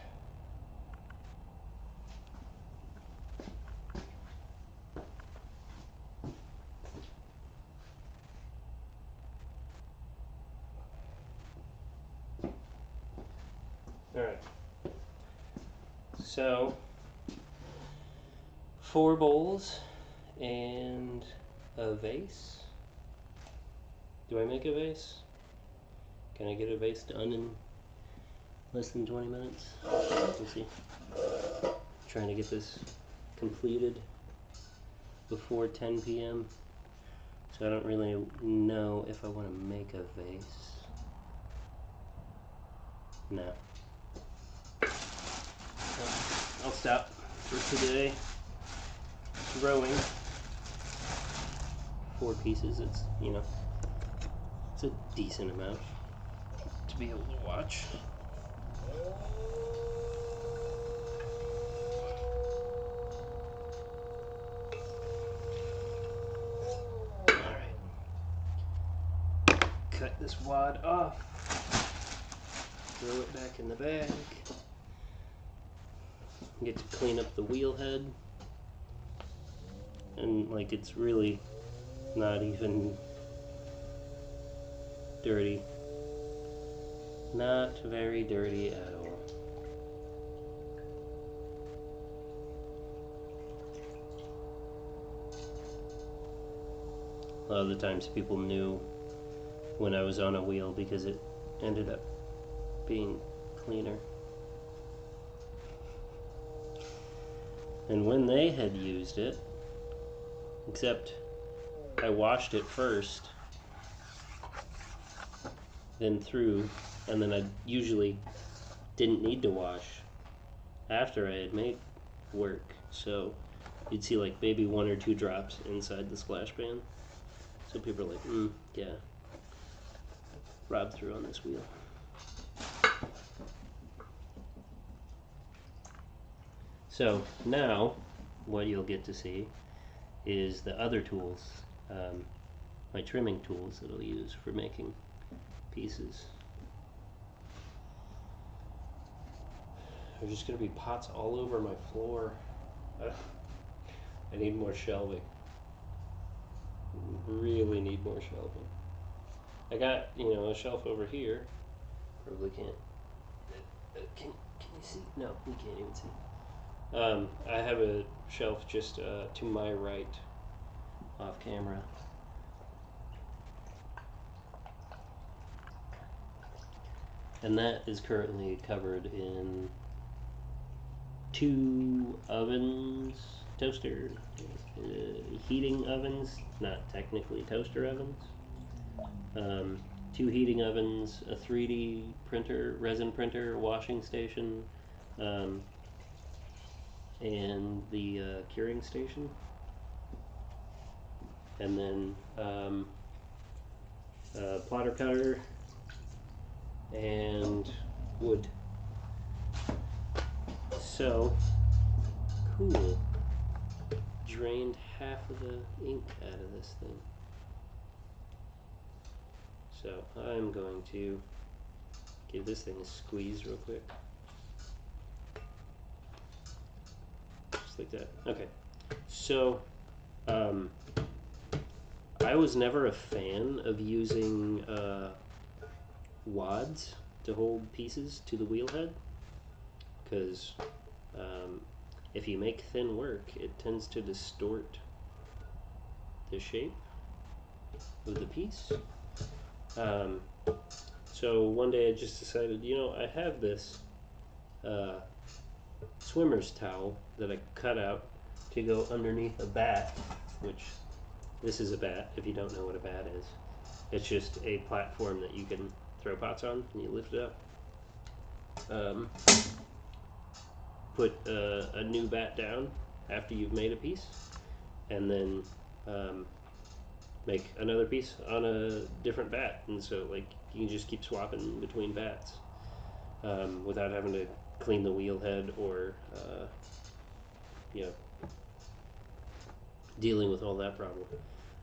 Alright. So, 4 bowls and a vase. Do I make a vase? Can I get a vase done in less than 20 minutes? We'll see. Trying to get this completed before 10 p.m. So I don't really know if I want to make a vase. No. I'll stop for today. Rowing. 4 pieces, it's a decent amount to be able to watch. Alright. Cut this wad off. Throw it back in the bag. Get to clean up the wheel head. And it's really not even dirty. Not very dirty at all. A lot of the times people knew when I was on a wheel because it ended up being cleaner. And when they had used it, except I washed it first, then through, and then I usually didn't need to wash after I had made work. So you'd see like maybe 1 or 2 drops inside the splash pan. So people are like, yeah, Rob threw on this wheel. So now what you'll get to see is the other tools, my trimming tools that I'll use for making pieces. There's just going to be pots all over my floor. I need more shelving. Really need more shelving. I got, a shelf over here. Probably can't. Can you see? No, you can't even see. I have a shelf just to my right, off camera. And that is currently covered in 2 ovens, toaster, heating ovens, not technically toaster ovens. 2 heating ovens, a 3D printer, resin printer, washing station, and the curing station. And then plotter cutter and wood. So cool. Drained half of the ink out of this thing. So I'm going to give this thing a squeeze real quick. Just like that. Okay. So I was never a fan of using wads to hold pieces to the wheel head, because if you make thin work, it tends to distort the shape of the piece. So one day I just decided, I have this swimmer's towel that I cut out to go underneath a bat, which this is a bat, if you don't know what a bat is. It's just a platform that you can throw pots on, and you lift it up. Put a new bat down after you've made a piece, and then make another piece on a different bat, and so like you can just keep swapping between bats without having to clean the wheel head or dealing with all that problem.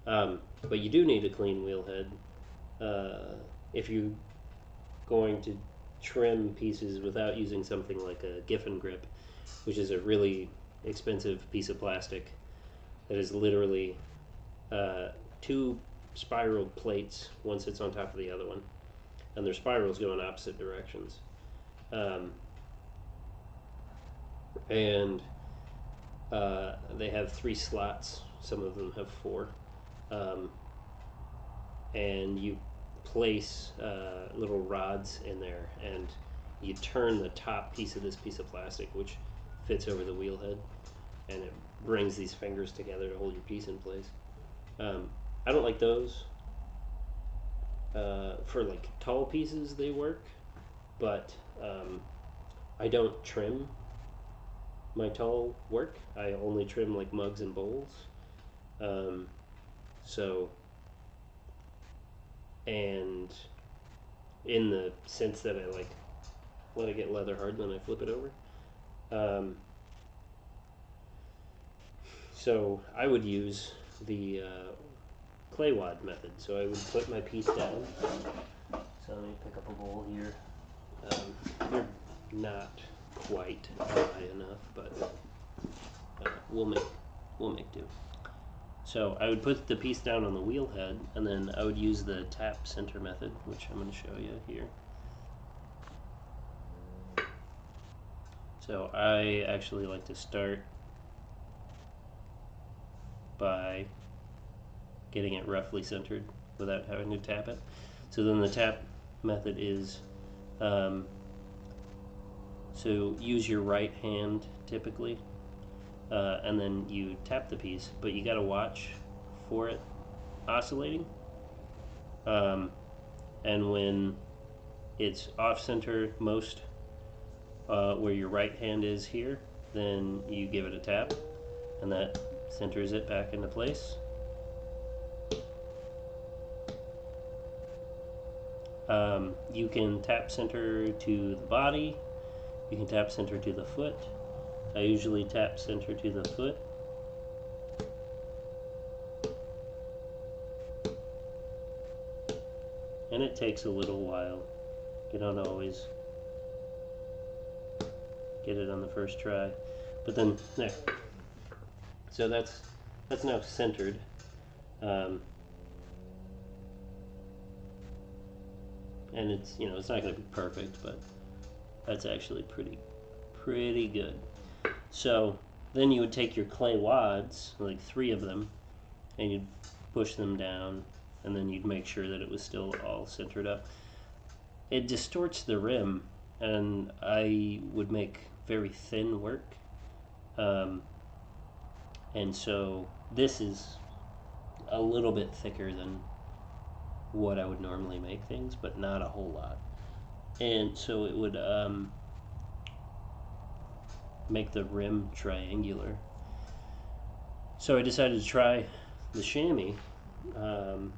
But you do need a clean wheel head if you're going to trim pieces without using something like a Giffen grip, which is a really expensive piece of plastic that is literally 2 spiral plates. One sits on top of the other one, and their spirals go in opposite directions. And they have 3 slots. Some of them have 4. And you place little rods in there, and you turn the top piece of this piece of plastic, which fits over the wheel head, and it brings these fingers together to hold your piece in place. I don't like those. For like tall pieces they work, but I don't trim my tall work. I only trim like mugs and bowls. And in the sense that I like let it get leather hard, and then I flip it over. So I would use the clay wad method. So I would put my piece down. So let me pick up a bowl here. They're not quite high enough, but we'll make do. So I would put the piece down on the wheel head, and then I would use the tap center method, which I'm going to show you here. So I actually like to start by getting it roughly centered without having to tap it. So then the tap method is, so use your right hand typically, and then you tap the piece, but you got to watch for it oscillating. And when it's off center most, where your right hand is here, then you give it a tap, and that centers it back into place. You can tap center to the body, you can tap center to the foot. I usually tap center to the foot. And it takes a little while. You don't always get it on the first try. But then, there. So that's now centered. And it's, you know, it's not going to be perfect, but that's actually pretty good. So then you would take your clay wads, like 3 of them, and you'd push them down, and then you'd make sure that it was still all centered up. It distorts the rim, and I would make very thin work. And so this is a little bit thicker than what I would normally make things, but not a whole lot. And so it would make the rim triangular. So I decided to try the chamois, and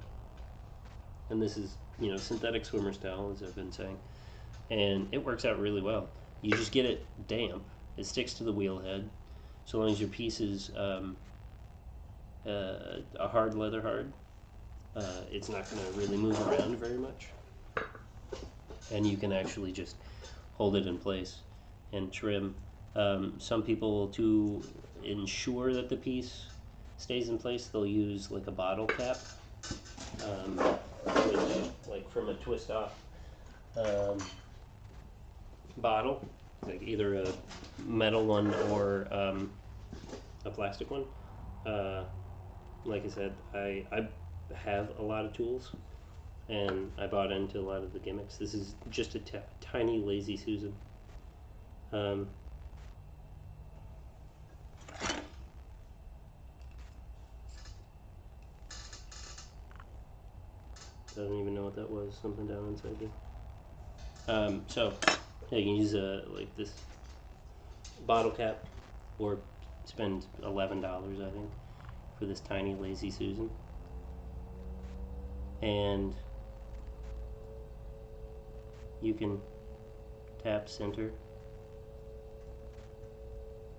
this is, you know, synthetic swimmer style, as I've been saying, and it works out really well. You just get it damp, it sticks to the wheel head, so long as your piece is a hard leather hard. It's not going to really move around very much, and you can actually just hold it in place and trim. Some people, to ensure that the piece stays in place, they'll use like a bottle cap, which, like from a twist off bottle, like either a metal one or a plastic one. Like I said, I have a lot of tools, and I bought into a lot of the gimmicks. This is just a tiny Lazy Susan. I don't even know what that was. Something down inside there. So yeah, you can use like this bottle cap, or spend $11, I think, for this tiny Lazy Susan. And you can tap center.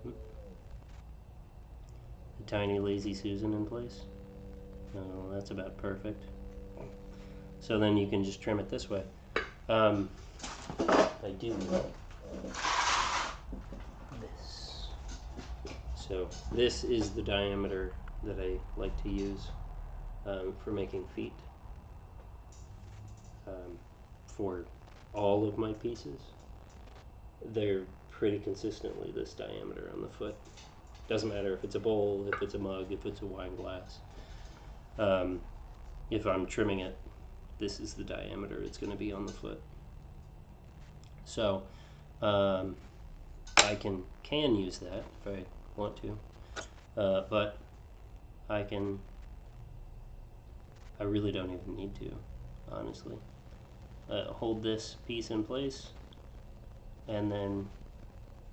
The tiny Lazy Susan in place. Oh, that's about perfect. So then you can just trim it this way. I do this. So this is the diameter that I like to use for making feet. For all of my pieces, they're pretty consistently this diameter on the foot. Doesn't matter if it's a bowl, if it's a mug, if it's a wine glass. If I'm trimming it, this is the diameter it's going to be on the foot. So I can use that if I want to, but I really don't even need to, honestly. Hold this piece in place, and then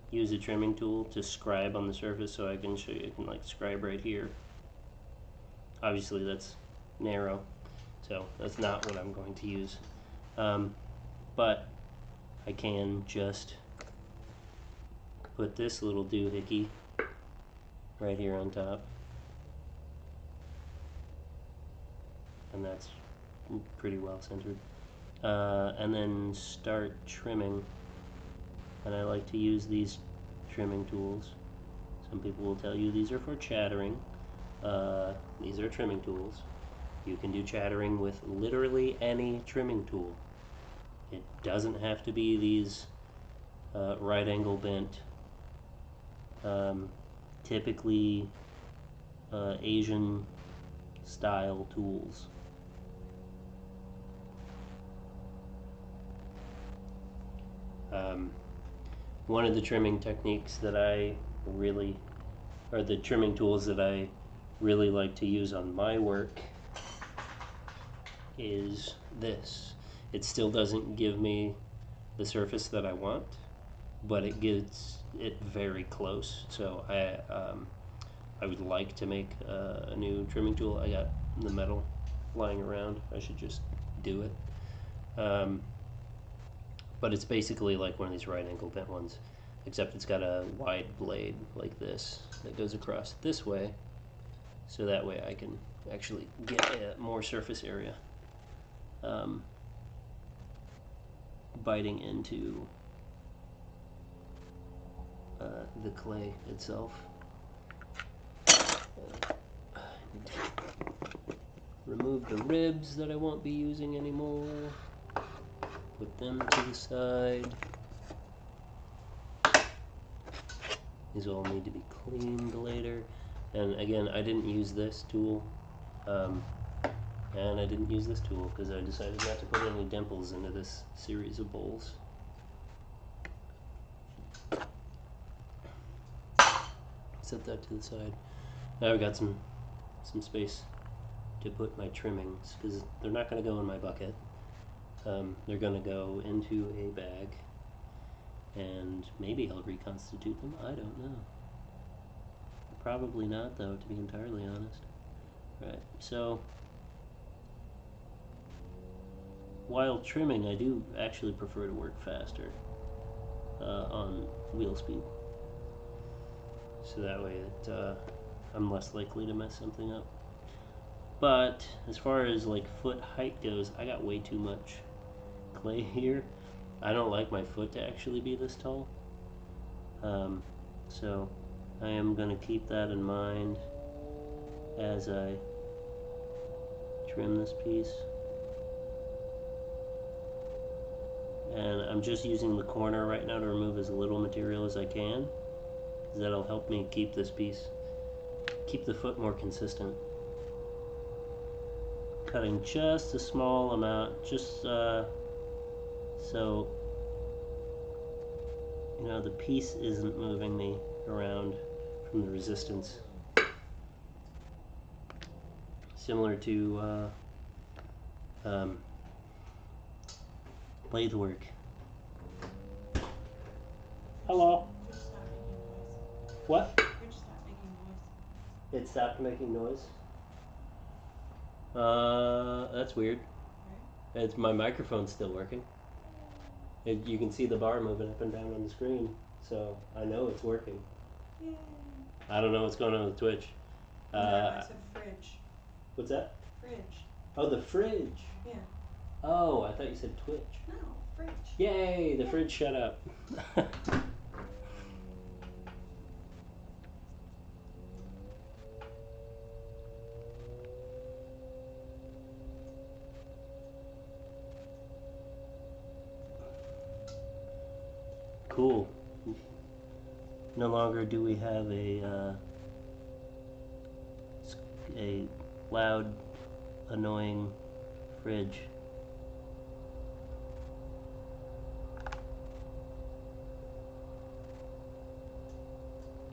use a trimming tool to scribe on the surface, so I can show you. I can like scribe right here. Obviously that's narrow, so that's not what I'm going to use, but I can just put this little doohickey right here on top, and that's pretty well centered. And then start trimming, and I like to use these trimming tools. Some people will tell you these are for chattering. These are trimming tools. You can do chattering with literally any trimming tool. It doesn't have to be these right angle bent typically Asian style tools. One of the trimming techniques that I really, or the trimming tools that I really like to use on my work is this. It still doesn't give me the surface that I want, but it gets it very close. So I would like to make a new trimming tool. I got the metal lying around. I should just do it. But it's basically like one of these right angle bent ones, except it's got a wide blade like this that goes across this way, so that way I can actually get more surface area biting into the clay itself. Remove the ribs that I won't be using anymore. Put them to the side. These all need to be cleaned later. And again, I didn't use this tool. And I didn't use this tool because I decided not to put any dimples into this series of bowls. Set that to the side. Now I've got some space to put my trimmings because they're not going to go in my bucket. They're going to go into a bag, and maybe I'll reconstitute them. I don't know. Probably not, though, to be entirely honest. Right, so while trimming, I do actually prefer to work faster on wheel speed. So that way I'm less likely to mess something up. But as far as like foot height goes, I got way too much clay here. I don't like my foot to actually be this tall. So I am going to keep that in mind as I trim this piece. And I'm just using the corner right now to remove as little material as I can, because that'll help me keep this piece, keep the foot more consistent. Cutting just a small amount, just so you know the piece isn't moving me around from the resistance. Similar to lathe work. Hello. What? Fridge stopped making noise. It stopped making noise. That's weird. Right? It's my microphone's still working. You can see the bar moving up and down on the screen, so I know it's working. Yay. I don't know what's going on with Twitch. No, I said fridge. What's that? Fridge. Oh, the fridge. Yeah. Oh, I thought you said Twitch. No, fridge. Yay, the fridge shut up. Cool. No longer do we have a loud, annoying fridge.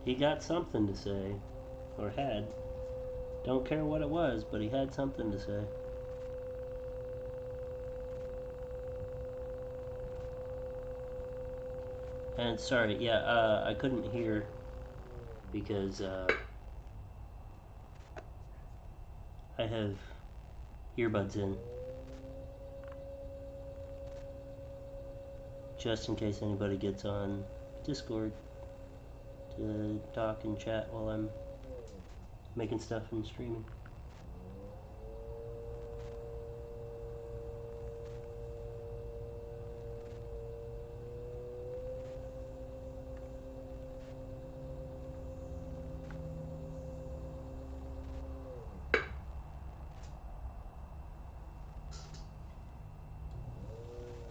He got something to say, or had. Don't care what it was, but he had something to say. And sorry, yeah, I couldn't hear because I have earbuds in, just in case anybody gets on Discord to talk and chat while I'm making stuff and streaming.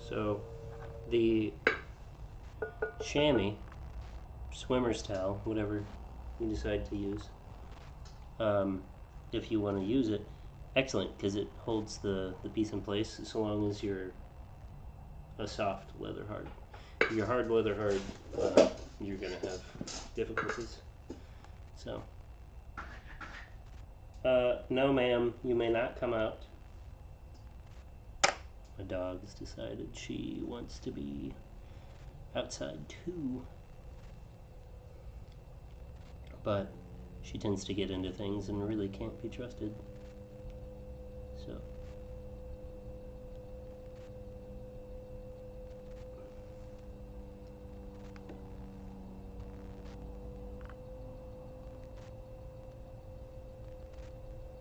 So the chamois swimmer's towel, whatever you decide to use. If you want to use it, excellent, because it holds the piece in place so long as you're a soft leather hard. If you're hard leather hard, you're going to have difficulties. So, no ma'am, you may not come out. My dog has decided she wants to be outside too. But she tends to get into things and really can't be trusted. So.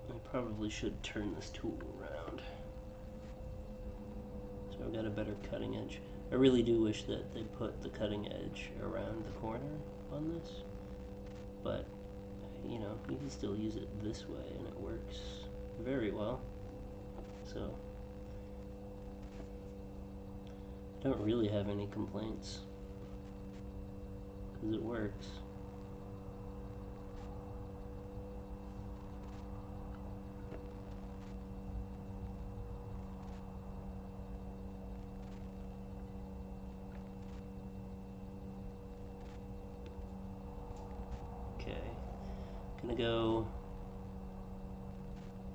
I probably should turn this tool around. So I've got a better cutting edge. I really do wish that they put the cutting edge around the corner on this. But, you know, you can still use it this way and it works very well. So, I don't really have any complaints because it works. Gonna go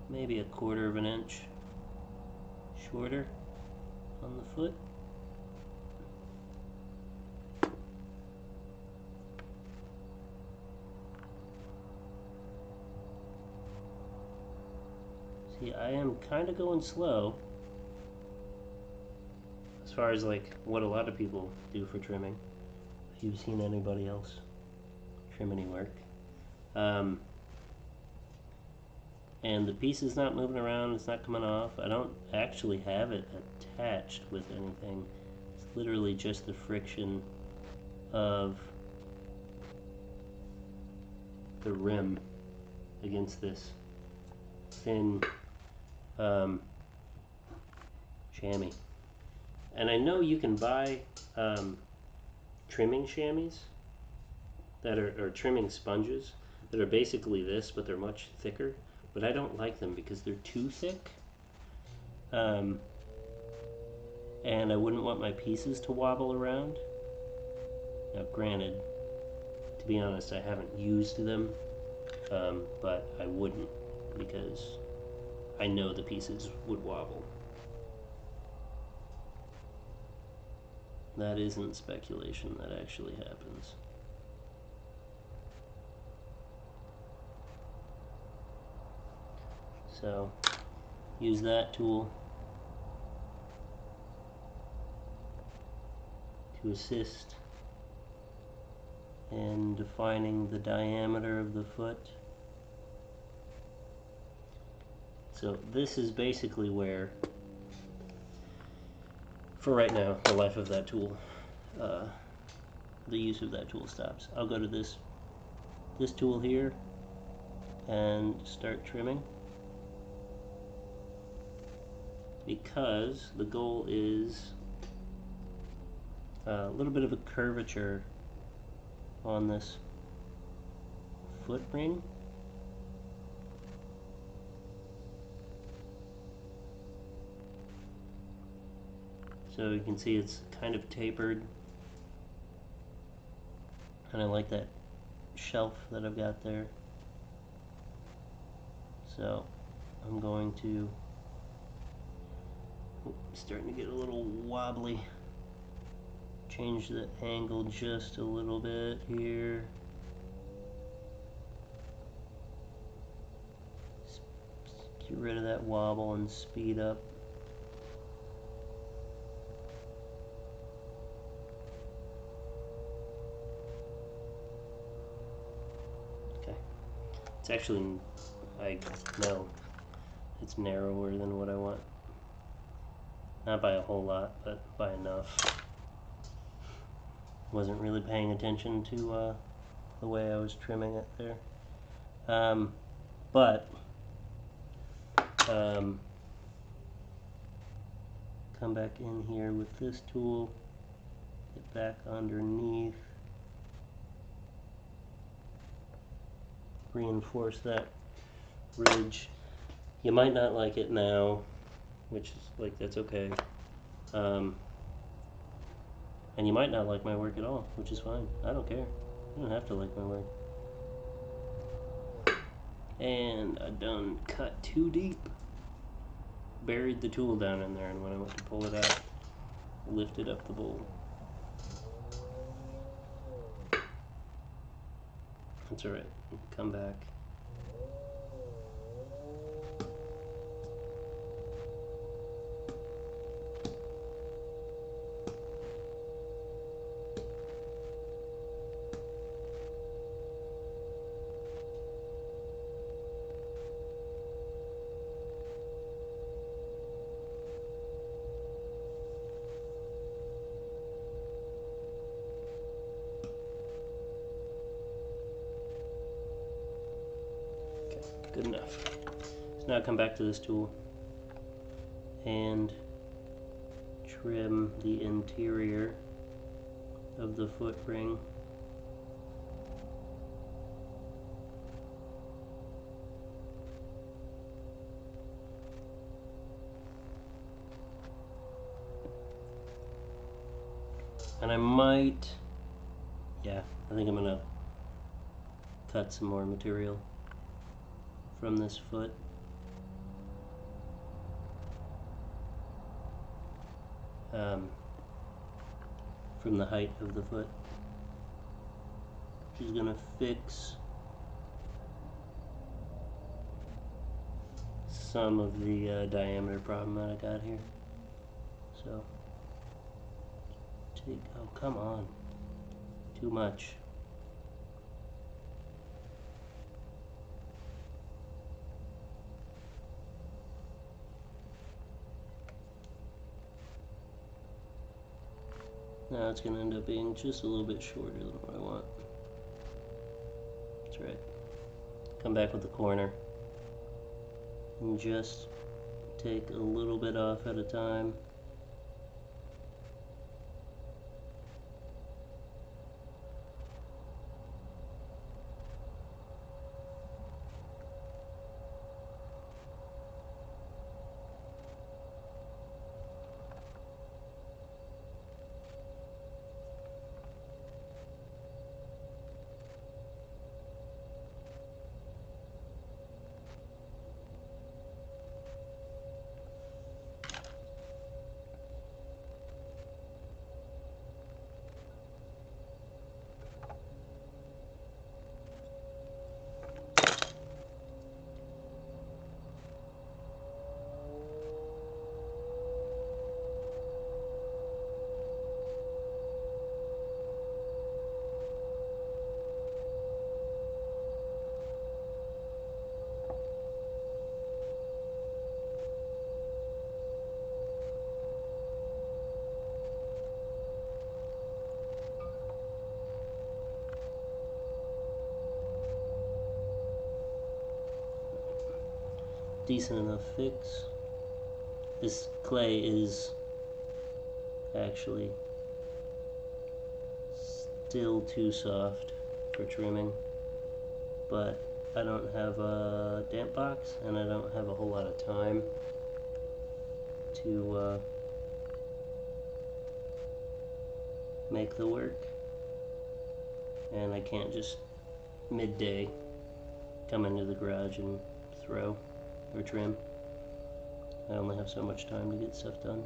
maybe 1/4 of an inch shorter on the foot. See, I am kind of going slow as far as like what a lot of people do for trimming. If you've seen anybody else trim any work. And the piece is not moving around, it's not coming off. I don't actually have it attached with anything. It's literally just the friction of the rim against this thin chamois. And I know you can buy trimming chamois that are trimming sponges that are basically this, but they're much thicker. But I don't like them because they're too thick. And I wouldn't want my pieces to wobble around. Now granted, to be honest, I haven't used them, but I wouldn't because I know the pieces would wobble. That isn't speculation, that actually happens. So, use that tool to assist in defining the diameter of the foot. So this is basically where, for right now, the life of that tool, the use of that tool stops. I'll go to this tool here and start trimming, because the goal is a little bit of a curvature on this foot ring. So you can see it's kind of tapered, and I like that shelf that I've got there. So I'm going to, starting to get a little wobbly, change the angle just a little bit here. Get rid of that wobble and speed up. Okay, it's actually, I know it's narrower than what I want. Not by a whole lot, but by enough. Wasn't really paying attention to the way I was trimming it there. Come back in here with this tool, get back underneath, reinforce that ridge. You might not like it now, which is like, that's okay. And you might not like my work at all, which is fine. I don't care. You don't have to like my work. And I done cut too deep. Buried the tool down in there, and when I went to pull it out, lifted up the bowl. That's alright. Come back. Good enough. So now come back to this tool and trim the interior of the foot ring. And I might, yeah, I think I'm gonna cut some more material from this foot. From the height of the foot, which is gonna fix some of the diameter problem that I got here. So, oh, come on, too much. Now it's going to end up being just a little bit shorter than what I want. That's right. Come back with the corner and just take a little bit off at a time. Decent enough fix. This clay is actually still too soft for trimming, but I don't have a damp box and I don't have a whole lot of time to make the work, and I can't just midday come into the garage and throw or trim. I only have so much time to get stuff done.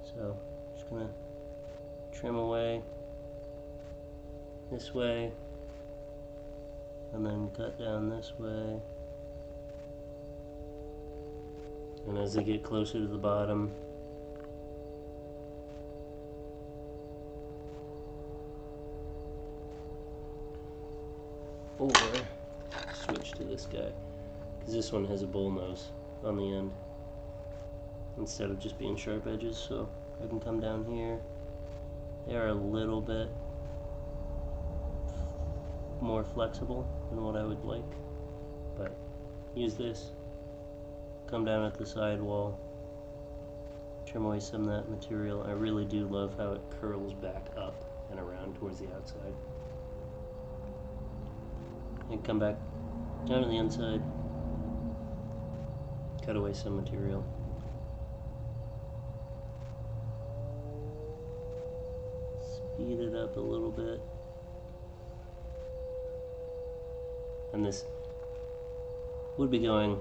So, just gonna trim away this way, and then cut down this way. And as I get closer to the bottom, or switch to this guy, because this one has a bull nose on the end instead of just being sharp edges. So I can come down here. They are a little bit more flexible than what I would like, but use this, come down at the side wall, trim away some of that material. I really do love how it curls back up and around towards the outside. And come back Down to the inside. Cut away some material. Speed it up a little bit. And this would be going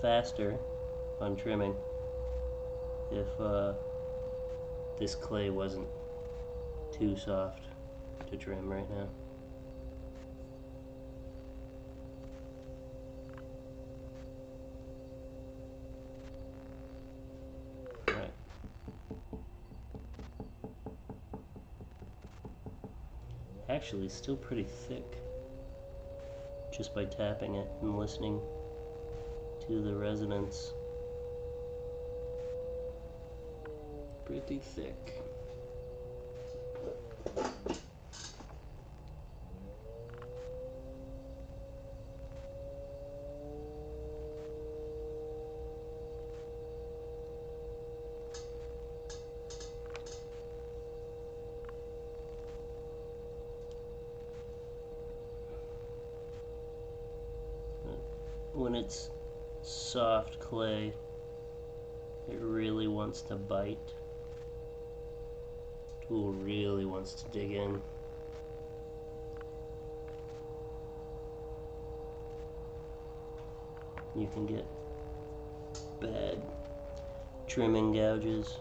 faster on trimming if this clay wasn't too soft to trim right now. Right. Actually, it's still pretty thick just by tapping it and listening to the resonance. Pretty thick. When it's soft clay, it really wants to bite. Tool really wants to dig in. You can get bad trimming gouges.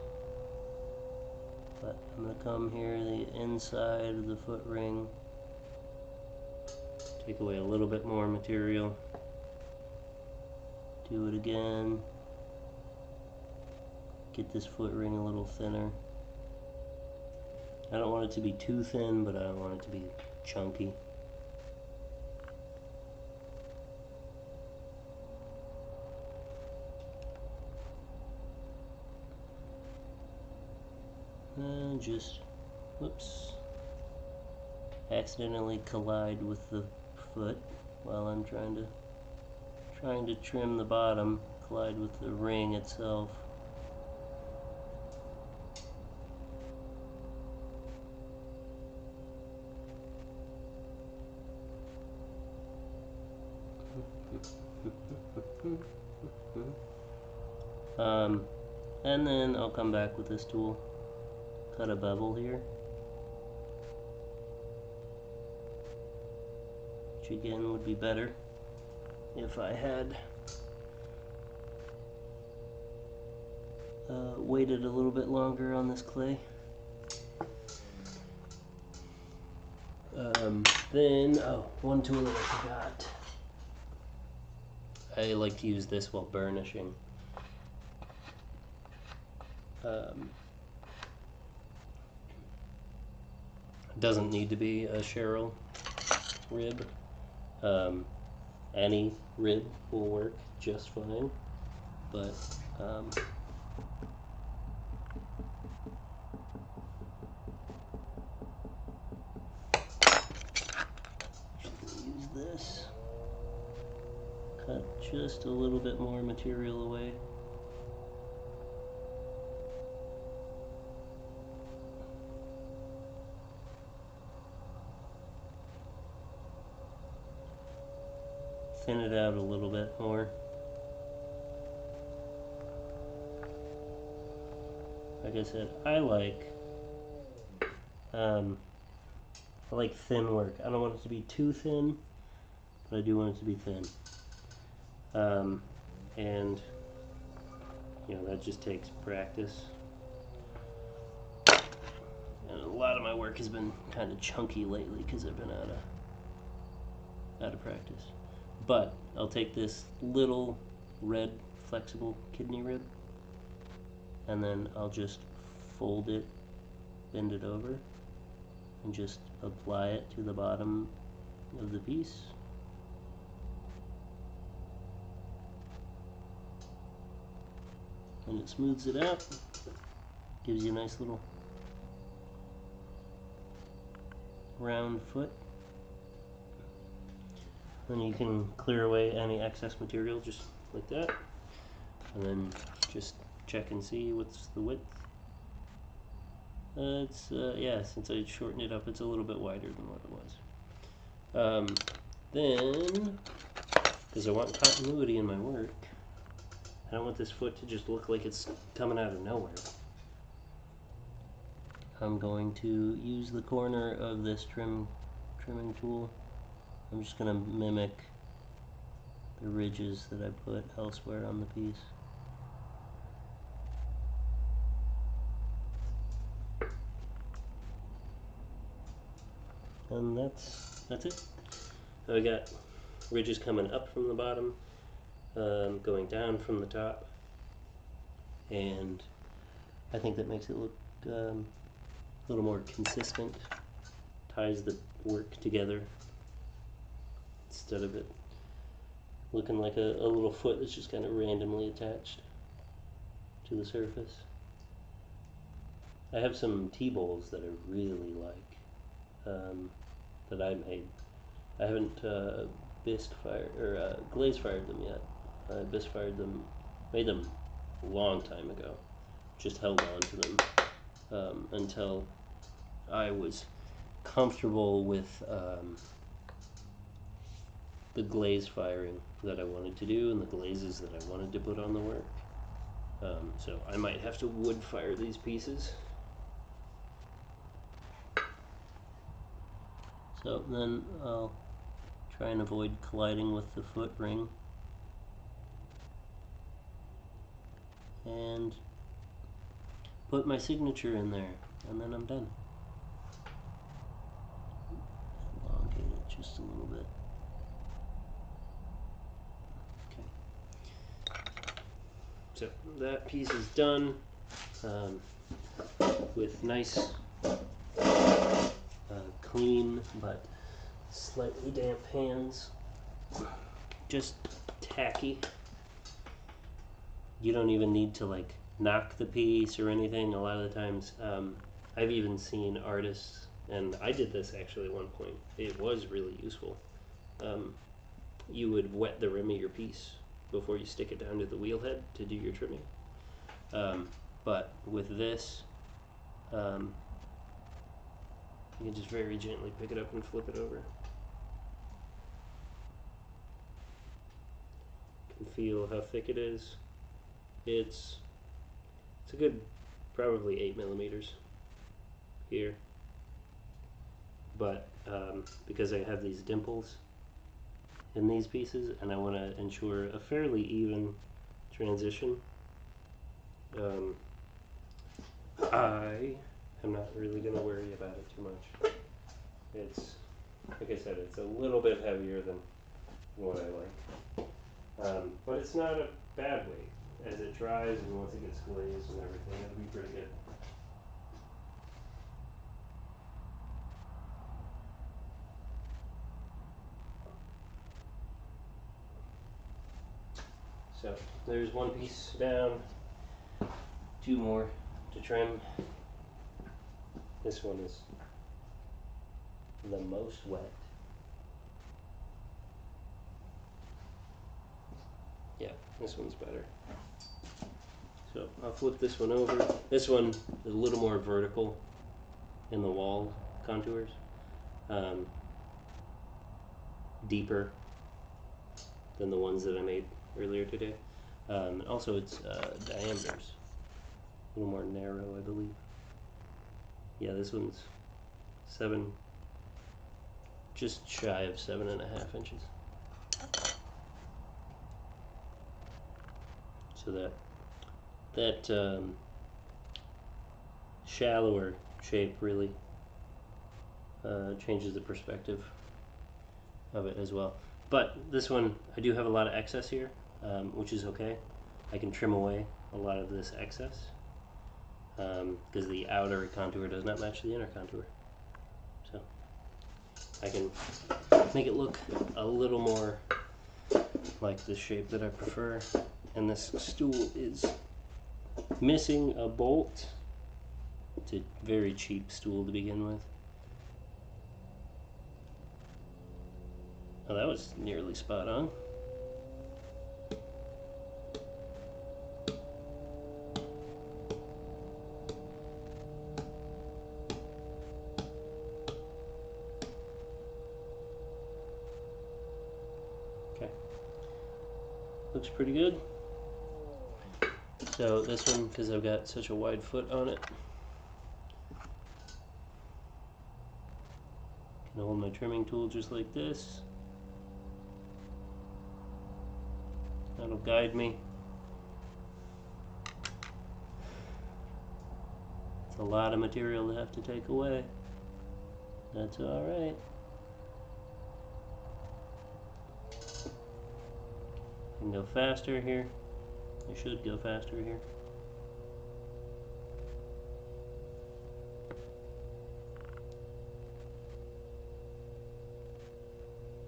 But I'm going to come here, the inside of the foot ring, take away a little bit more material. Do it again. Get this foot ring a little thinner. I don't want it to be too thin, but I don't want it to be chunky. And just, whoops, accidentally collide with the foot while I'm trying to trim the bottom, collide with the ring itself. And then I'll come back with this tool, cut a bevel here, which again would be better if I had waited a little bit longer on this clay. Then, oh, one tool that I forgot. I like to use this while burnishing. Doesn't need to be a Cheryl rib. Any rib will work just fine, but use this. Cut just a little bit more material away. Thin it out a little bit more. Like I said, I like thin work. I don't want it to be too thin, but I do want it to be thin. And you know, that just takes practice. And a lot of my work has been kind of chunky lately because I've been out of practice. But I'll take this little red flexible kidney rib and then I'll just fold it, bend it over, and just apply it to the bottom of the piece. And it smooths it out, gives you a nice little round foot. Then you can clear away any excess material just like that, and then just check and see what's the width. Yeah, since I shortened it up, it's a little bit wider than what it was. Then, because I want continuity in my work, I don't want this foot to just look like it's coming out of nowhere. I'm going to use the corner of this trimming tool. I'm just going to mimic the ridges that I put elsewhere on the piece. And that's it. So I got ridges coming up from the bottom, going down from the top, and I think that makes it look a little more consistent, ties the work together instead of it looking like a little foot that's just kind of randomly attached to the surface. I have some T-bowls that I really like, that I made. I haven't bisque fired or glaze fired them yet. I bisque fired them, made them a long time ago. Just held on to them until I was comfortable with the glaze firing that I wanted to do and the glazes that I wanted to put on the work. So I might have to wood fire these pieces. So then I'll try and avoid colliding with the foot ring. And put my signature in there, and then I'm done. Elongate it just a little bit. Okay. So that piece is done with nice, clean but slightly damp hands. Just tacky. You don't even need to like knock the piece or anything. A lot of the times, I've even seen artists, and I did this actually at one point. It was really useful. You would wet the rim of your piece before you stick it down to the wheel head to do your trimming. But with this, you can just very gently pick it up and flip it over. You can feel how thick it is. It's a good, probably 8 millimeters here. But because I have these dimples in these pieces, and I want to ensure a fairly even transition, I am not really going to worry about it too much. It's, like I said, it's a little bit heavier than what I like. But it's not a bad weight. As it dries and once it gets glazed and everything, it'll be pretty good. So there's one piece down, 2 more to trim. This one is the most wet. Yeah, this one's better. So I'll flip this one over. This one is a little more vertical in the wall contours. Deeper than the ones that I made earlier today. Also it's diameters. A little more narrow, I believe. Yeah, this one's 7, just shy of 7.5 inches. So that shallower shape really changes the perspective of it as well. But this one, I do have a lot of excess here, which is okay. I can trim away a lot of this excess because the outer contour does not match the inner contour. So I can make it look a little more like the shape that I prefer. And this stool is missing a bolt. It's a very cheap stool to begin with. Oh, that was nearly spot on. Okay. Looks pretty good. So this one, because I've got such a wide foot on it, can hold my trimming tool just like this. That'll guide me. It's a lot of material to have to take away. That's alright. Can go faster here. I should go faster here.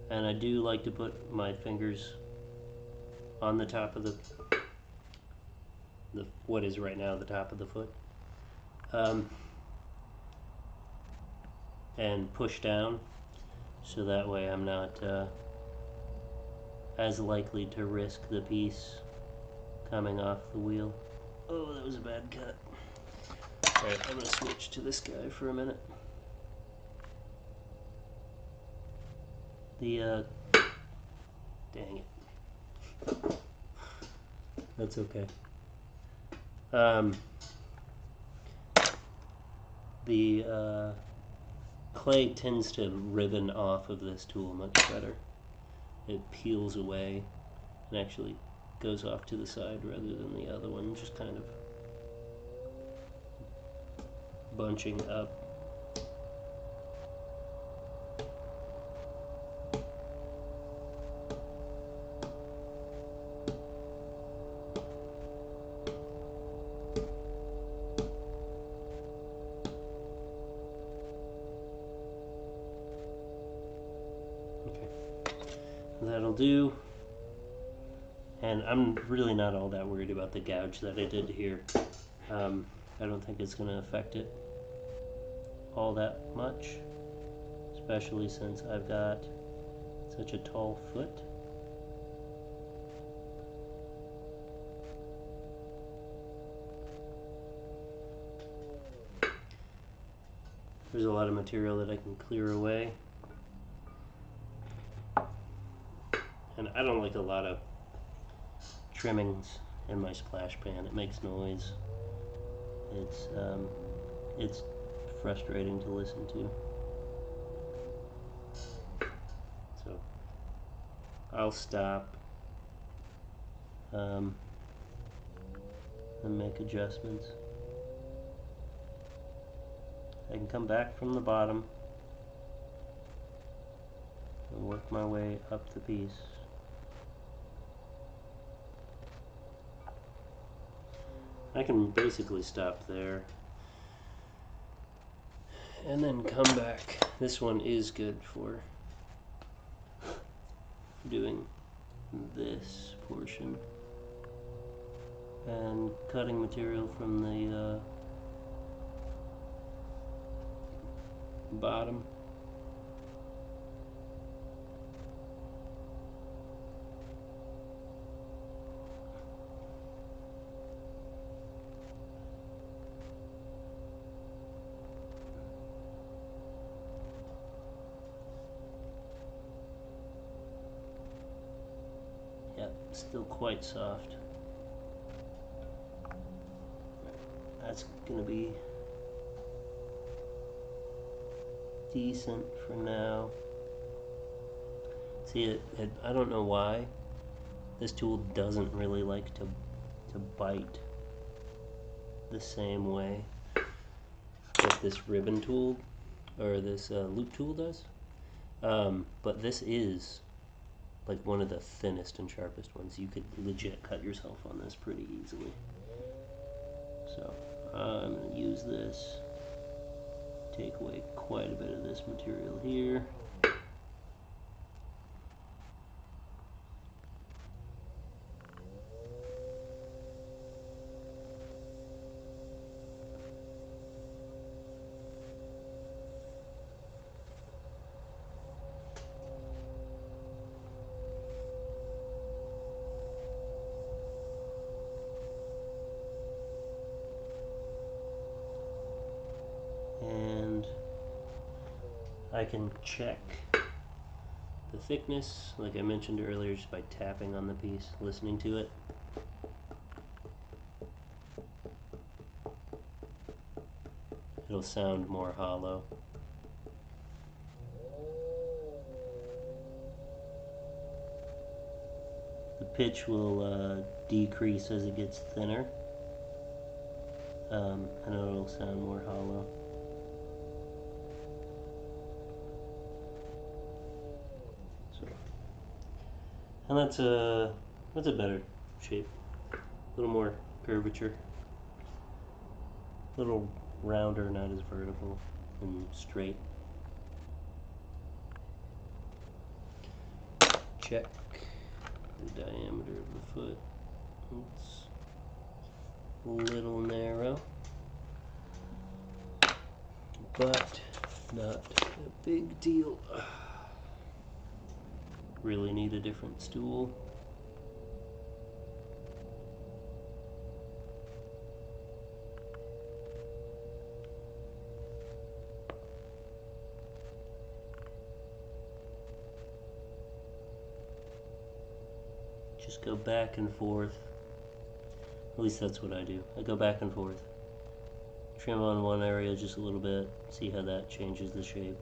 And I do like to put my fingers on the top of the what is right now the top of the foot, and push down, so that way I'm not as likely to risk the piece coming off the wheel. Oh, that was a bad cut. Alright, I'm going to switch to this guy for a minute. Dang it. That's okay. The clay tends to ribbon off of this tool much better. It peels away and actually goes off to the side rather than the other one, just kind of bunching up. That'll do. And I'm really not all that worried about the gouge that I did here. I don't think it's going to affect it all that much, especially since I've got such a tall foot. There's a lot of material that I can clear away. And I don't like a lot of trimmings in my splash pan. It makes noise. It's frustrating to listen to. So I'll stop and make adjustments. I can come back from the bottom and work my way up the piece. I can basically stop there and then come back. This one is good for doing this portion and cutting material from the bottom. Still quite soft. That's gonna be decent for now. See, I don't know why this tool doesn't really like to bite the same way that this ribbon tool or this loop tool does. But this is like one of the thinnest and sharpest ones. You could legit cut yourself on this pretty easily. So I'm going to use this, take away quite a bit of this material here. And I can check the thickness, like I mentioned earlier, just by tapping on the piece, listening to it. It'll sound more hollow. The pitch will decrease as it gets thinner, and it'll sound more hollow. So, and that's a better shape. A little more curvature. A little rounder, not as vertical and straight. Check the diameter of the foot. It's a little narrow, but not a big deal. Really need a different stool. Just go back and forth. At least that's what I do. I go back and forth. Trim on one area just a little bit, see how that changes the shape.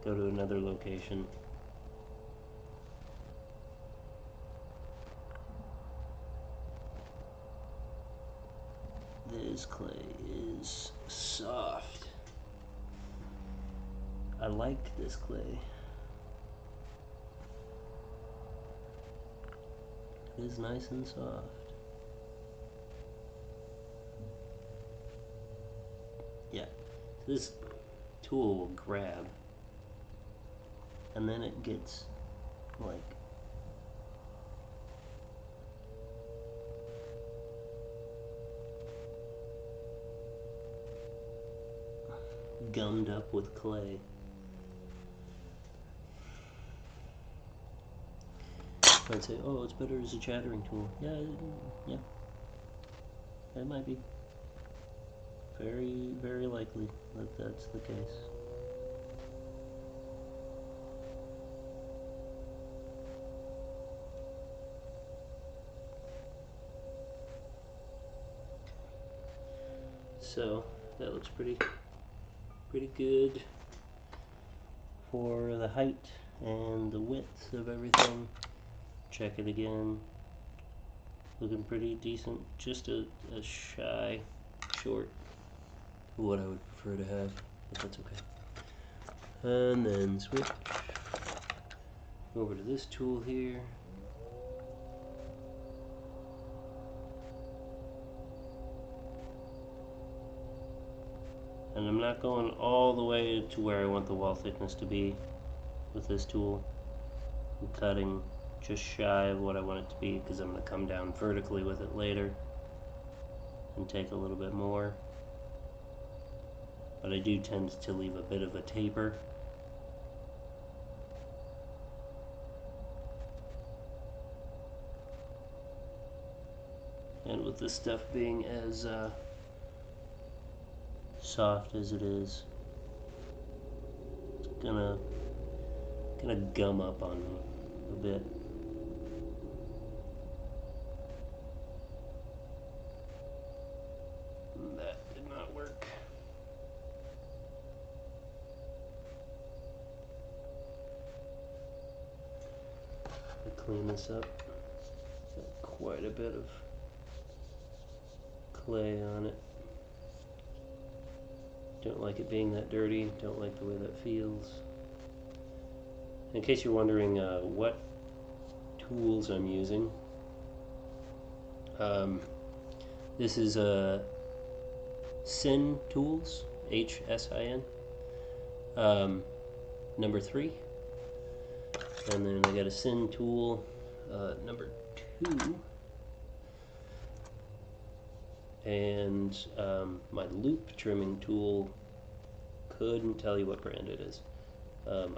Go to another location. This clay is soft. I like this clay. It is nice and soft. Yeah, this tool will grab, and then it gets like gummed up with clay. I'd say, oh, it's better as a chattering tool. Yeah, it might be. Very, very likely that that's the case. So that looks pretty good for the height and the width of everything. Check it again. Looking pretty decent. Just a shy short of what I would prefer to have, but that's okay. And then switch over to this tool here. And I'm not going all the way to where I want the wall thickness to be with this tool. I'm cutting just shy of what I want it to be because I'm going to come down vertically with it later and take a little bit more. But I do tend to leave a bit of a taper. And with this stuff being as soft as it is, it's gonna gum up on me a bit. That did not work. I clean this up. Got quite a bit of clay on it. Don't like it being that dirty. Don't like the way that feels. In case you're wondering what tools I'm using, this is Sin Tools, HSIN, number 3. And then I got a Sin tool, number 2. And my loop trimming tool, couldn't tell you what brand it is.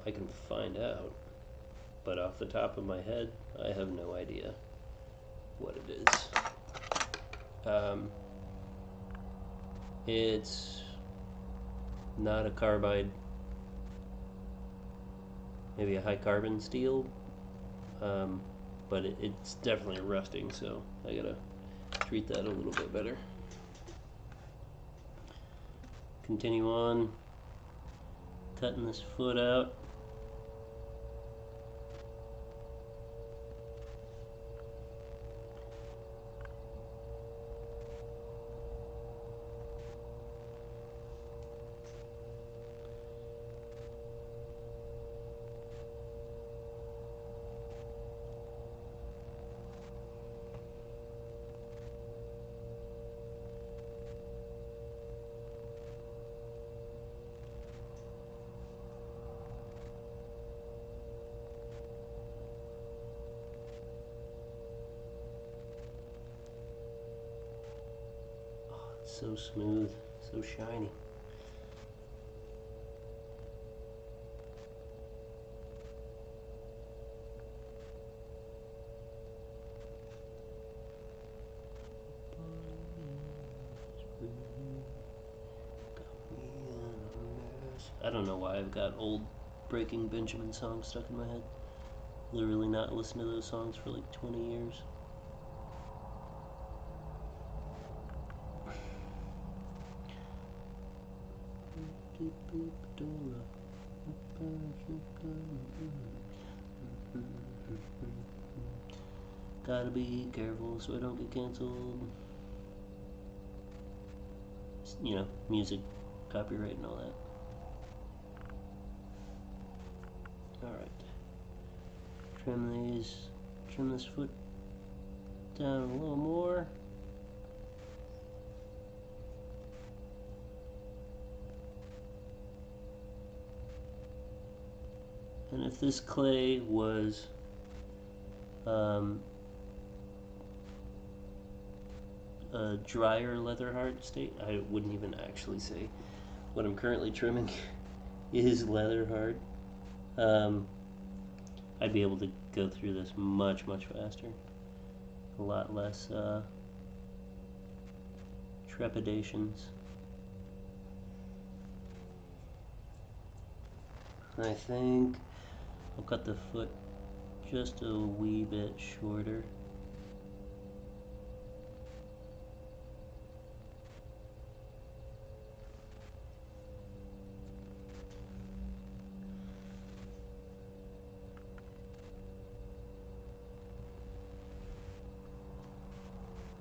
I can find out, but off the top of my head, I have no idea what it is. It's not a carbide maybe a high carbon steel, but it's definitely rusting, so I gotta treat that a little bit better. Continue on cutting this foot out. So smooth, so shiny. I don't know why I've got old Breaking Benjamin songs stuck in my head. Literally not listened to those songs for like 20 years. Gotta be careful so I don't get cancelled. You know, music, copyright and all that. Alright. Trim this foot down a little more. And if this clay was a drier leather hard state, I wouldn't even actually say what I'm currently trimming is leather hard. I'd be able to go through this much faster. A lot less trepidations. I think I'll cut the foot just a wee bit shorter.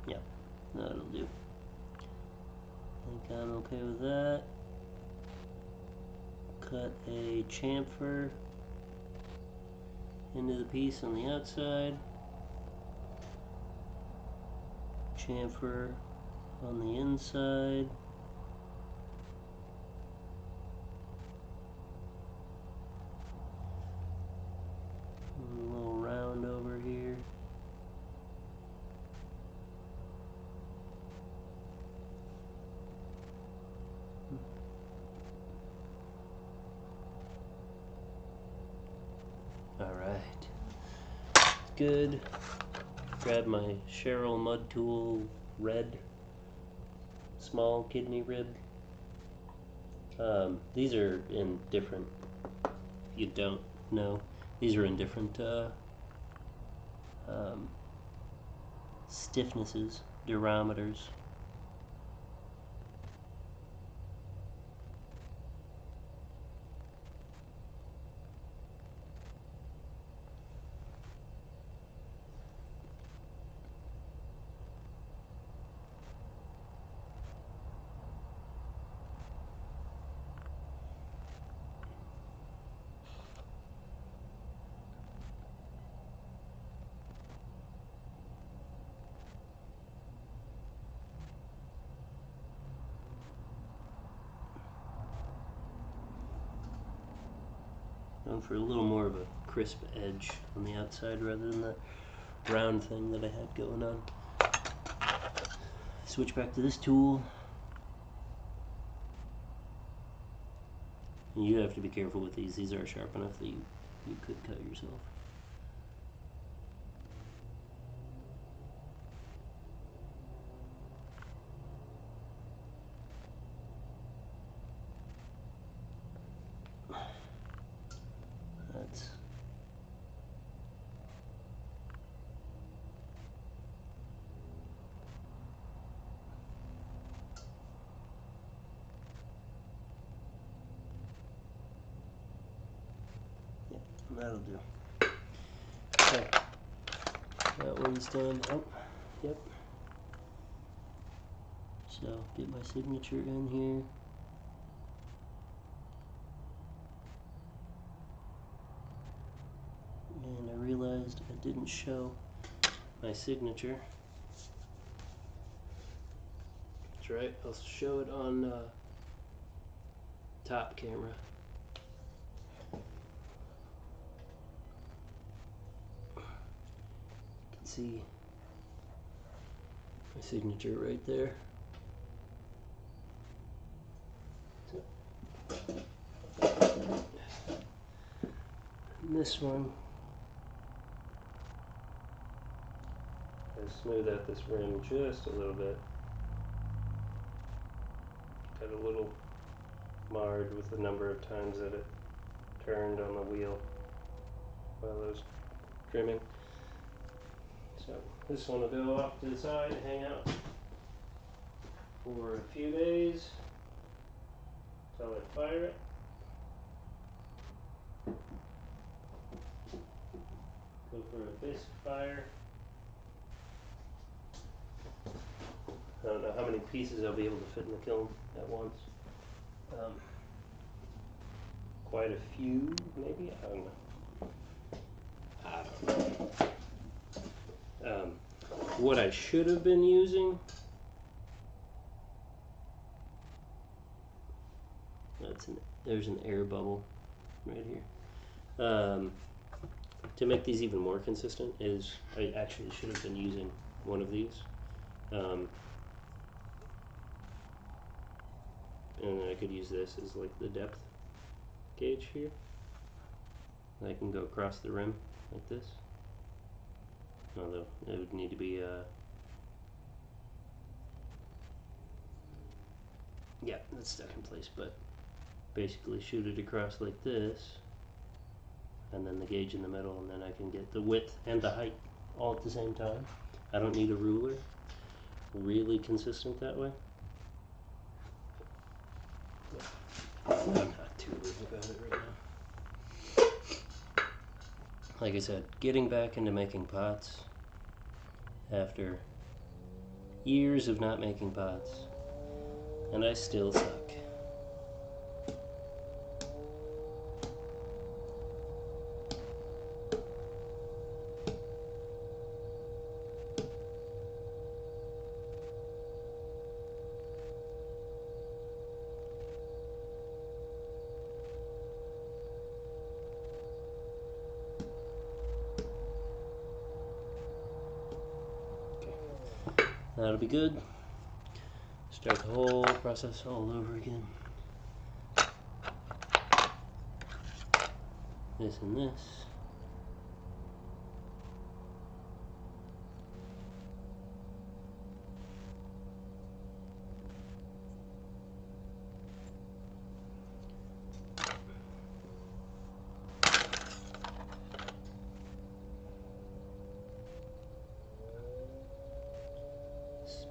Yeah, that'll do. I think I'm okay with that. Cut a chamfer into the piece on the outside, chamfer on the inside, a little round over here. Alright, good. Grab my Cheryl Mud Tool red small kidney rib. These are in different, if you don't know, these are in different stiffnesses, durometers. Going for a little more of a crisp edge on the outside rather than that round thing that I had going on. Switch back to this tool. You have to be careful with these. These are sharp enough that you could cut yourself. That's that'll do. Okay. That one's done. Oh, yep. So, get my signature in here. And I realized I didn't show my signature. That's right, I'll show it on top camera. You can see my signature right there. And this one, I smooth out this rim just a little bit. Got a little marred with the number of times that it turned on the wheel while I was trimming. So this one will go off to the side and hang out for a few days until I fire it. Go for a bisque fire. I don't know how many pieces I'll be able to fit in the kiln at once. Quite a few, maybe? I don't know. What I should have been using, there's an air bubble right here. To make these even more consistent is, I actually should have been using one of these. And I could use this as like the depth gauge here. And I can go across the rim like this. Although it would need to be yeah, that's stuck in place, but basically shoot it across like this, and then the gauge in the middle, and then I can get the width and the height all at the same time. I don't need a ruler. Really consistent that way. I'm not too worried about it right now. Like I said, getting back into making pots after years of not making pots, and I still suck. That'll be good. Start the whole process all over again. This and this.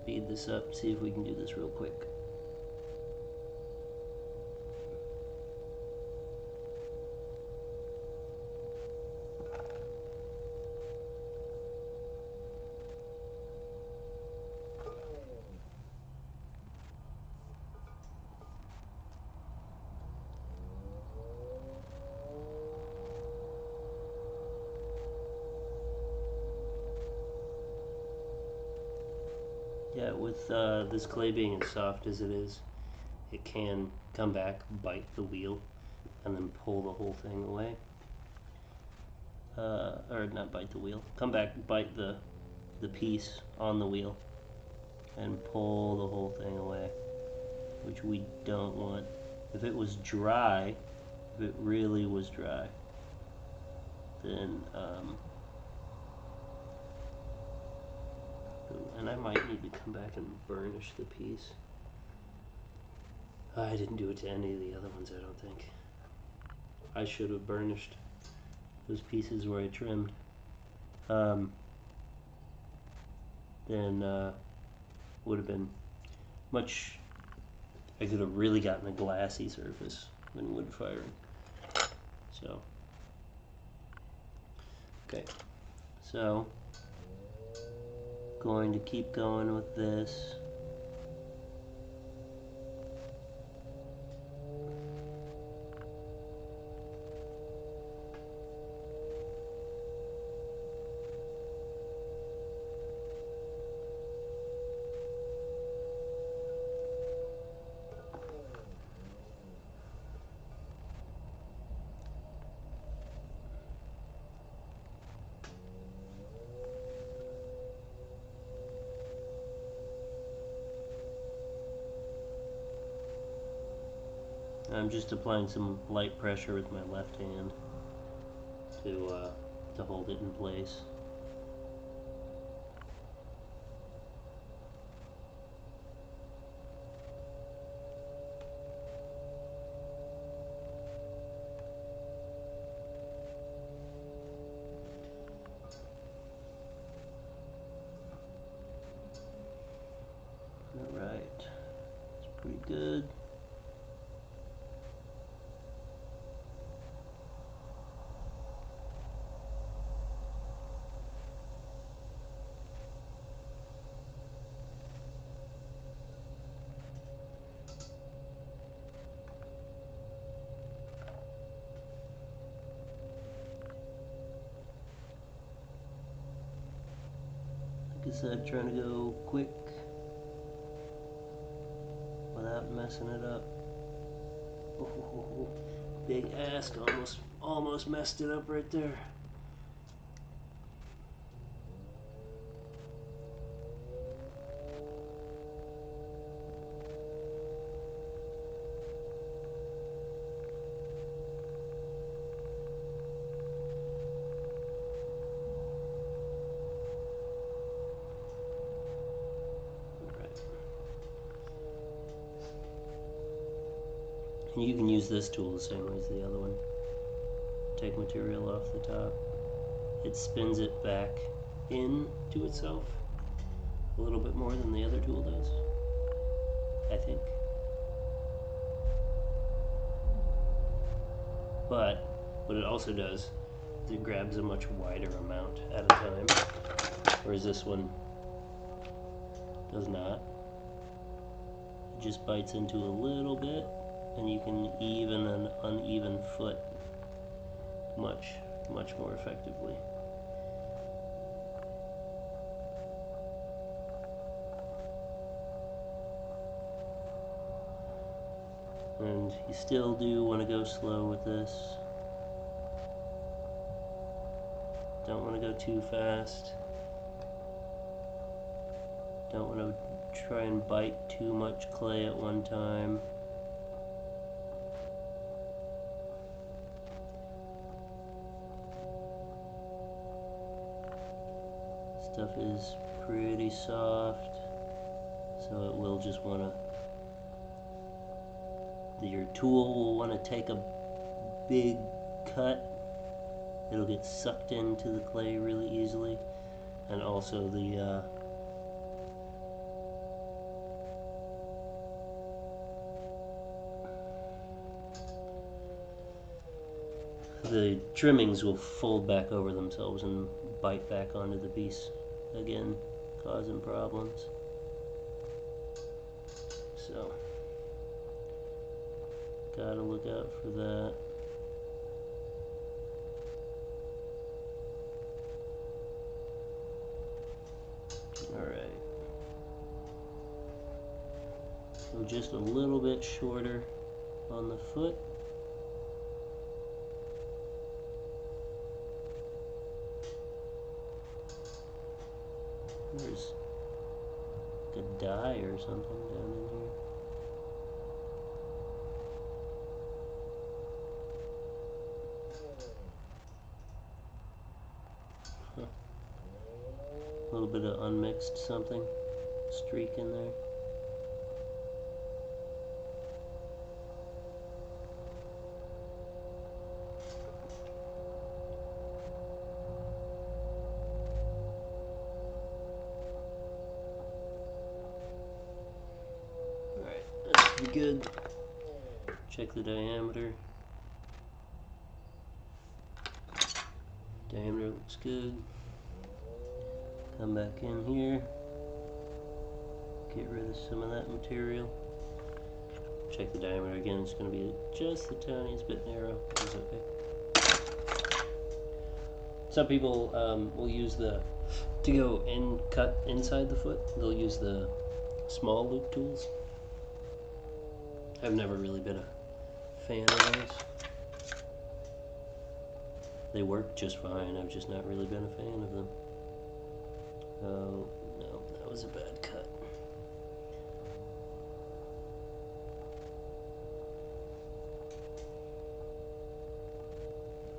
Speed this up, see if we can do this real quick. Yeah, with this clay being as soft as it is, it can come back, bite the wheel, and then pull the whole thing away. Or not bite the wheel, come back, bite the piece on the wheel, and pull the whole thing away, which we don't want. If it was dry, if it really was dry, then and I might need to come back and burnish the piece. I didn't do it to any of the other ones, I don't think. I should have burnished those pieces where I trimmed. Then would have been much, I could have really gotten a glassy surface when wood firing. So Okay, so going to keep going with this. I'm just applying some light pressure with my left hand to hold it in place. All right, it's pretty good. Like I said, trying to go quick without messing it up. Oh, big ask, almost messed it up right there. And you can use this tool the same way as the other one. Take material off the top. It spins it back into itself a little bit more than the other tool does, I think. But what it also does is it grabs a much wider amount at a time, whereas this one does not. It just bites into a little bit, and you can even an uneven foot much more effectively. And you still do want to go slow with this. Don't want to go too fast. Don't want to try and bite too much clay at one time. Stuff is pretty soft, so it will just want to, your tool will want to take a big cut. It'll get sucked into the clay really easily, and also the trimmings will fold back over themselves and bite back onto the piece again, causing problems. So gotta look out for that. Alright. So just a little bit shorter on the foot. There's like a dye or something down in here. Huh. A little bit of unmixed something streak in there. Alright, that's pretty good. Check the diameter. Diameter looks good. Come back in here. Get rid of some of that material. Check the diameter again. It's going to be just the tiniest bit narrow. It's okay. Some people will use to go and cut inside the foot, they'll use the small loop tools. I've never really been a fan of those. They work just fine, I've just not really been a fan of them. Oh, no, that was a bad cut.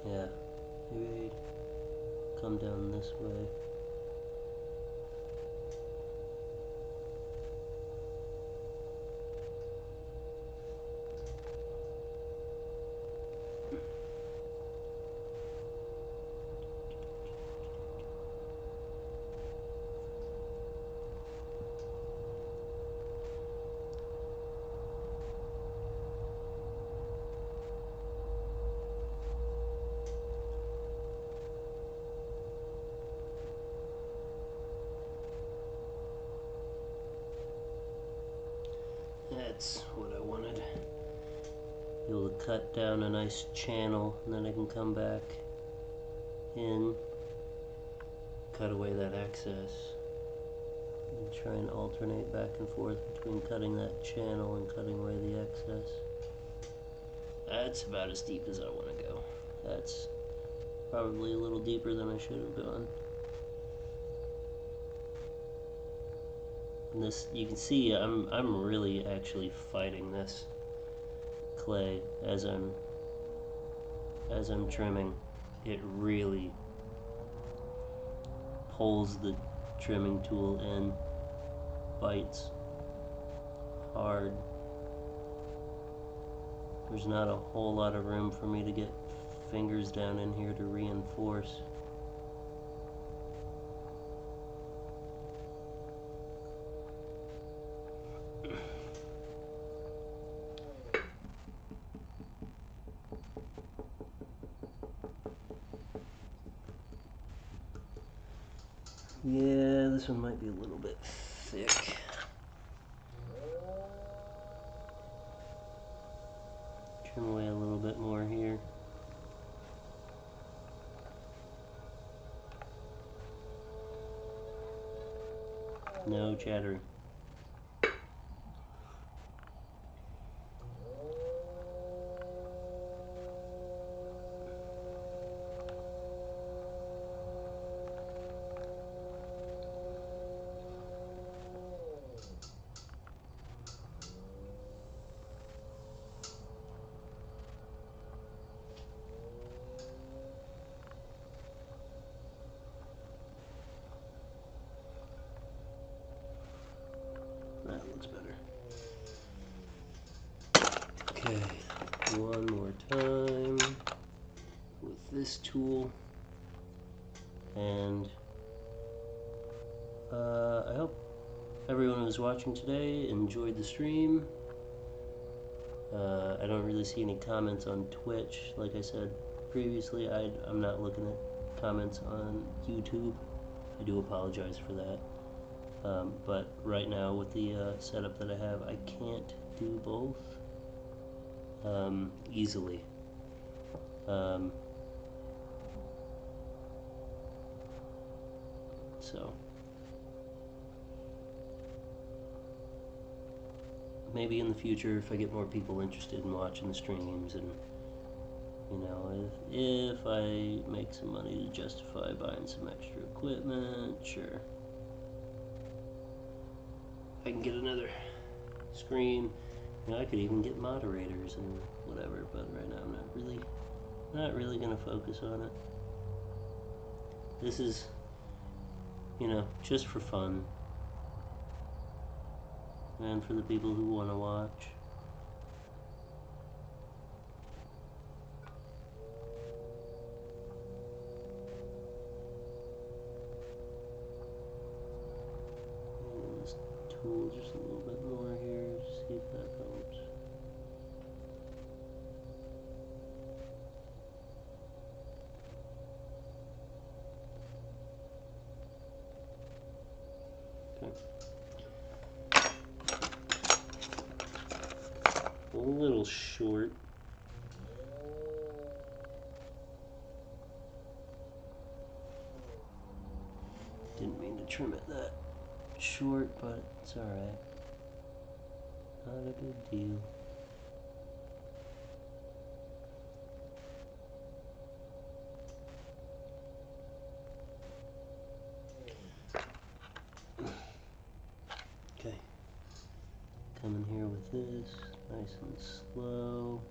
Yeah, maybe come down this way. That's what I wanted. Be able to cut down a nice channel, and then I can come back in, cut away that excess, and try and alternate back and forth between cutting that channel and cutting away the excess. That's about as deep as I want to go. That's probably a little deeper than I should have gone. And this, you can see I'm really actually fighting this clay as I'm trimming. It really pulls the trimming tool in, bites hard. There's not a whole lot of room for me to get fingers down in here to reinforce. Yeah, this one might be a little bit thick. Trim away a little bit more here. No chattering. That looks better. Okay, one more time with this tool, and I hope everyone who's watching today enjoyed the stream. I don't really see any comments on Twitch. Like I said previously, I'm not looking at comments on YouTube. I do apologize for that. But right now with the setup that I have, I can't do both easily. So maybe in the future, if I get more people interested in watching the streams, and you know, if I make some money to justify buying some extra equipment, sure, I can get another screen. You know, I could even get moderators and whatever, but right now I'm not really gonna focus on it. This is, you know, just for fun, and for the people who want to watch. This tool just a little bit more here, see if that helps. little short. Didn't mean to trim it that short, but it's alright. Not a big deal. Okay. Come in here with this, nice and slow.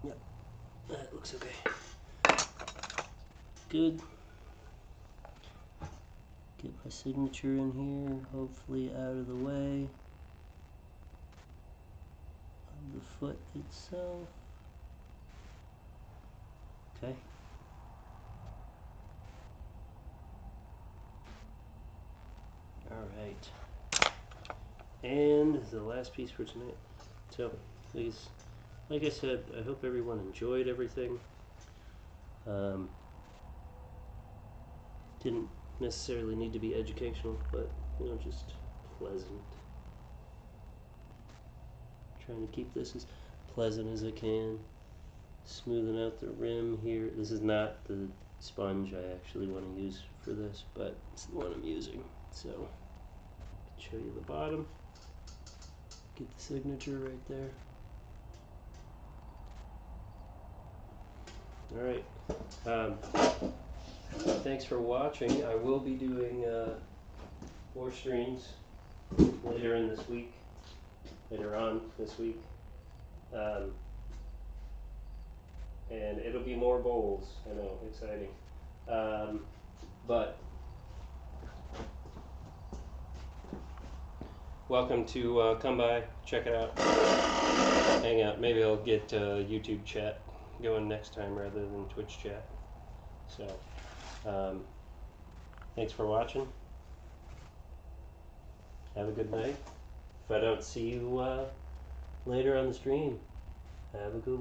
Yep, that looks okay. Good. Get my signature in here, hopefully out of the way of the foot itself. Okay. Alright. And the last piece for tonight. So, please, like I said, I hope everyone enjoyed everything. Didn't necessarily need to be educational, but, you know, just pleasant. Trying to keep this as pleasant as I can. Smoothing out the rim here. This is not the sponge I actually want to use for this, but it's the one I'm using. So, show you the bottom. Get the signature right there. Alright. Thanks for watching. I will be doing more streams later on this week. And it'll be more bowls. I know, exciting. But welcome to come by, check it out, hang out. Maybe I'll get YouTube chat going next time rather than Twitch chat. So, thanks for watching. Have a good night. If I don't see you later on the stream, have a good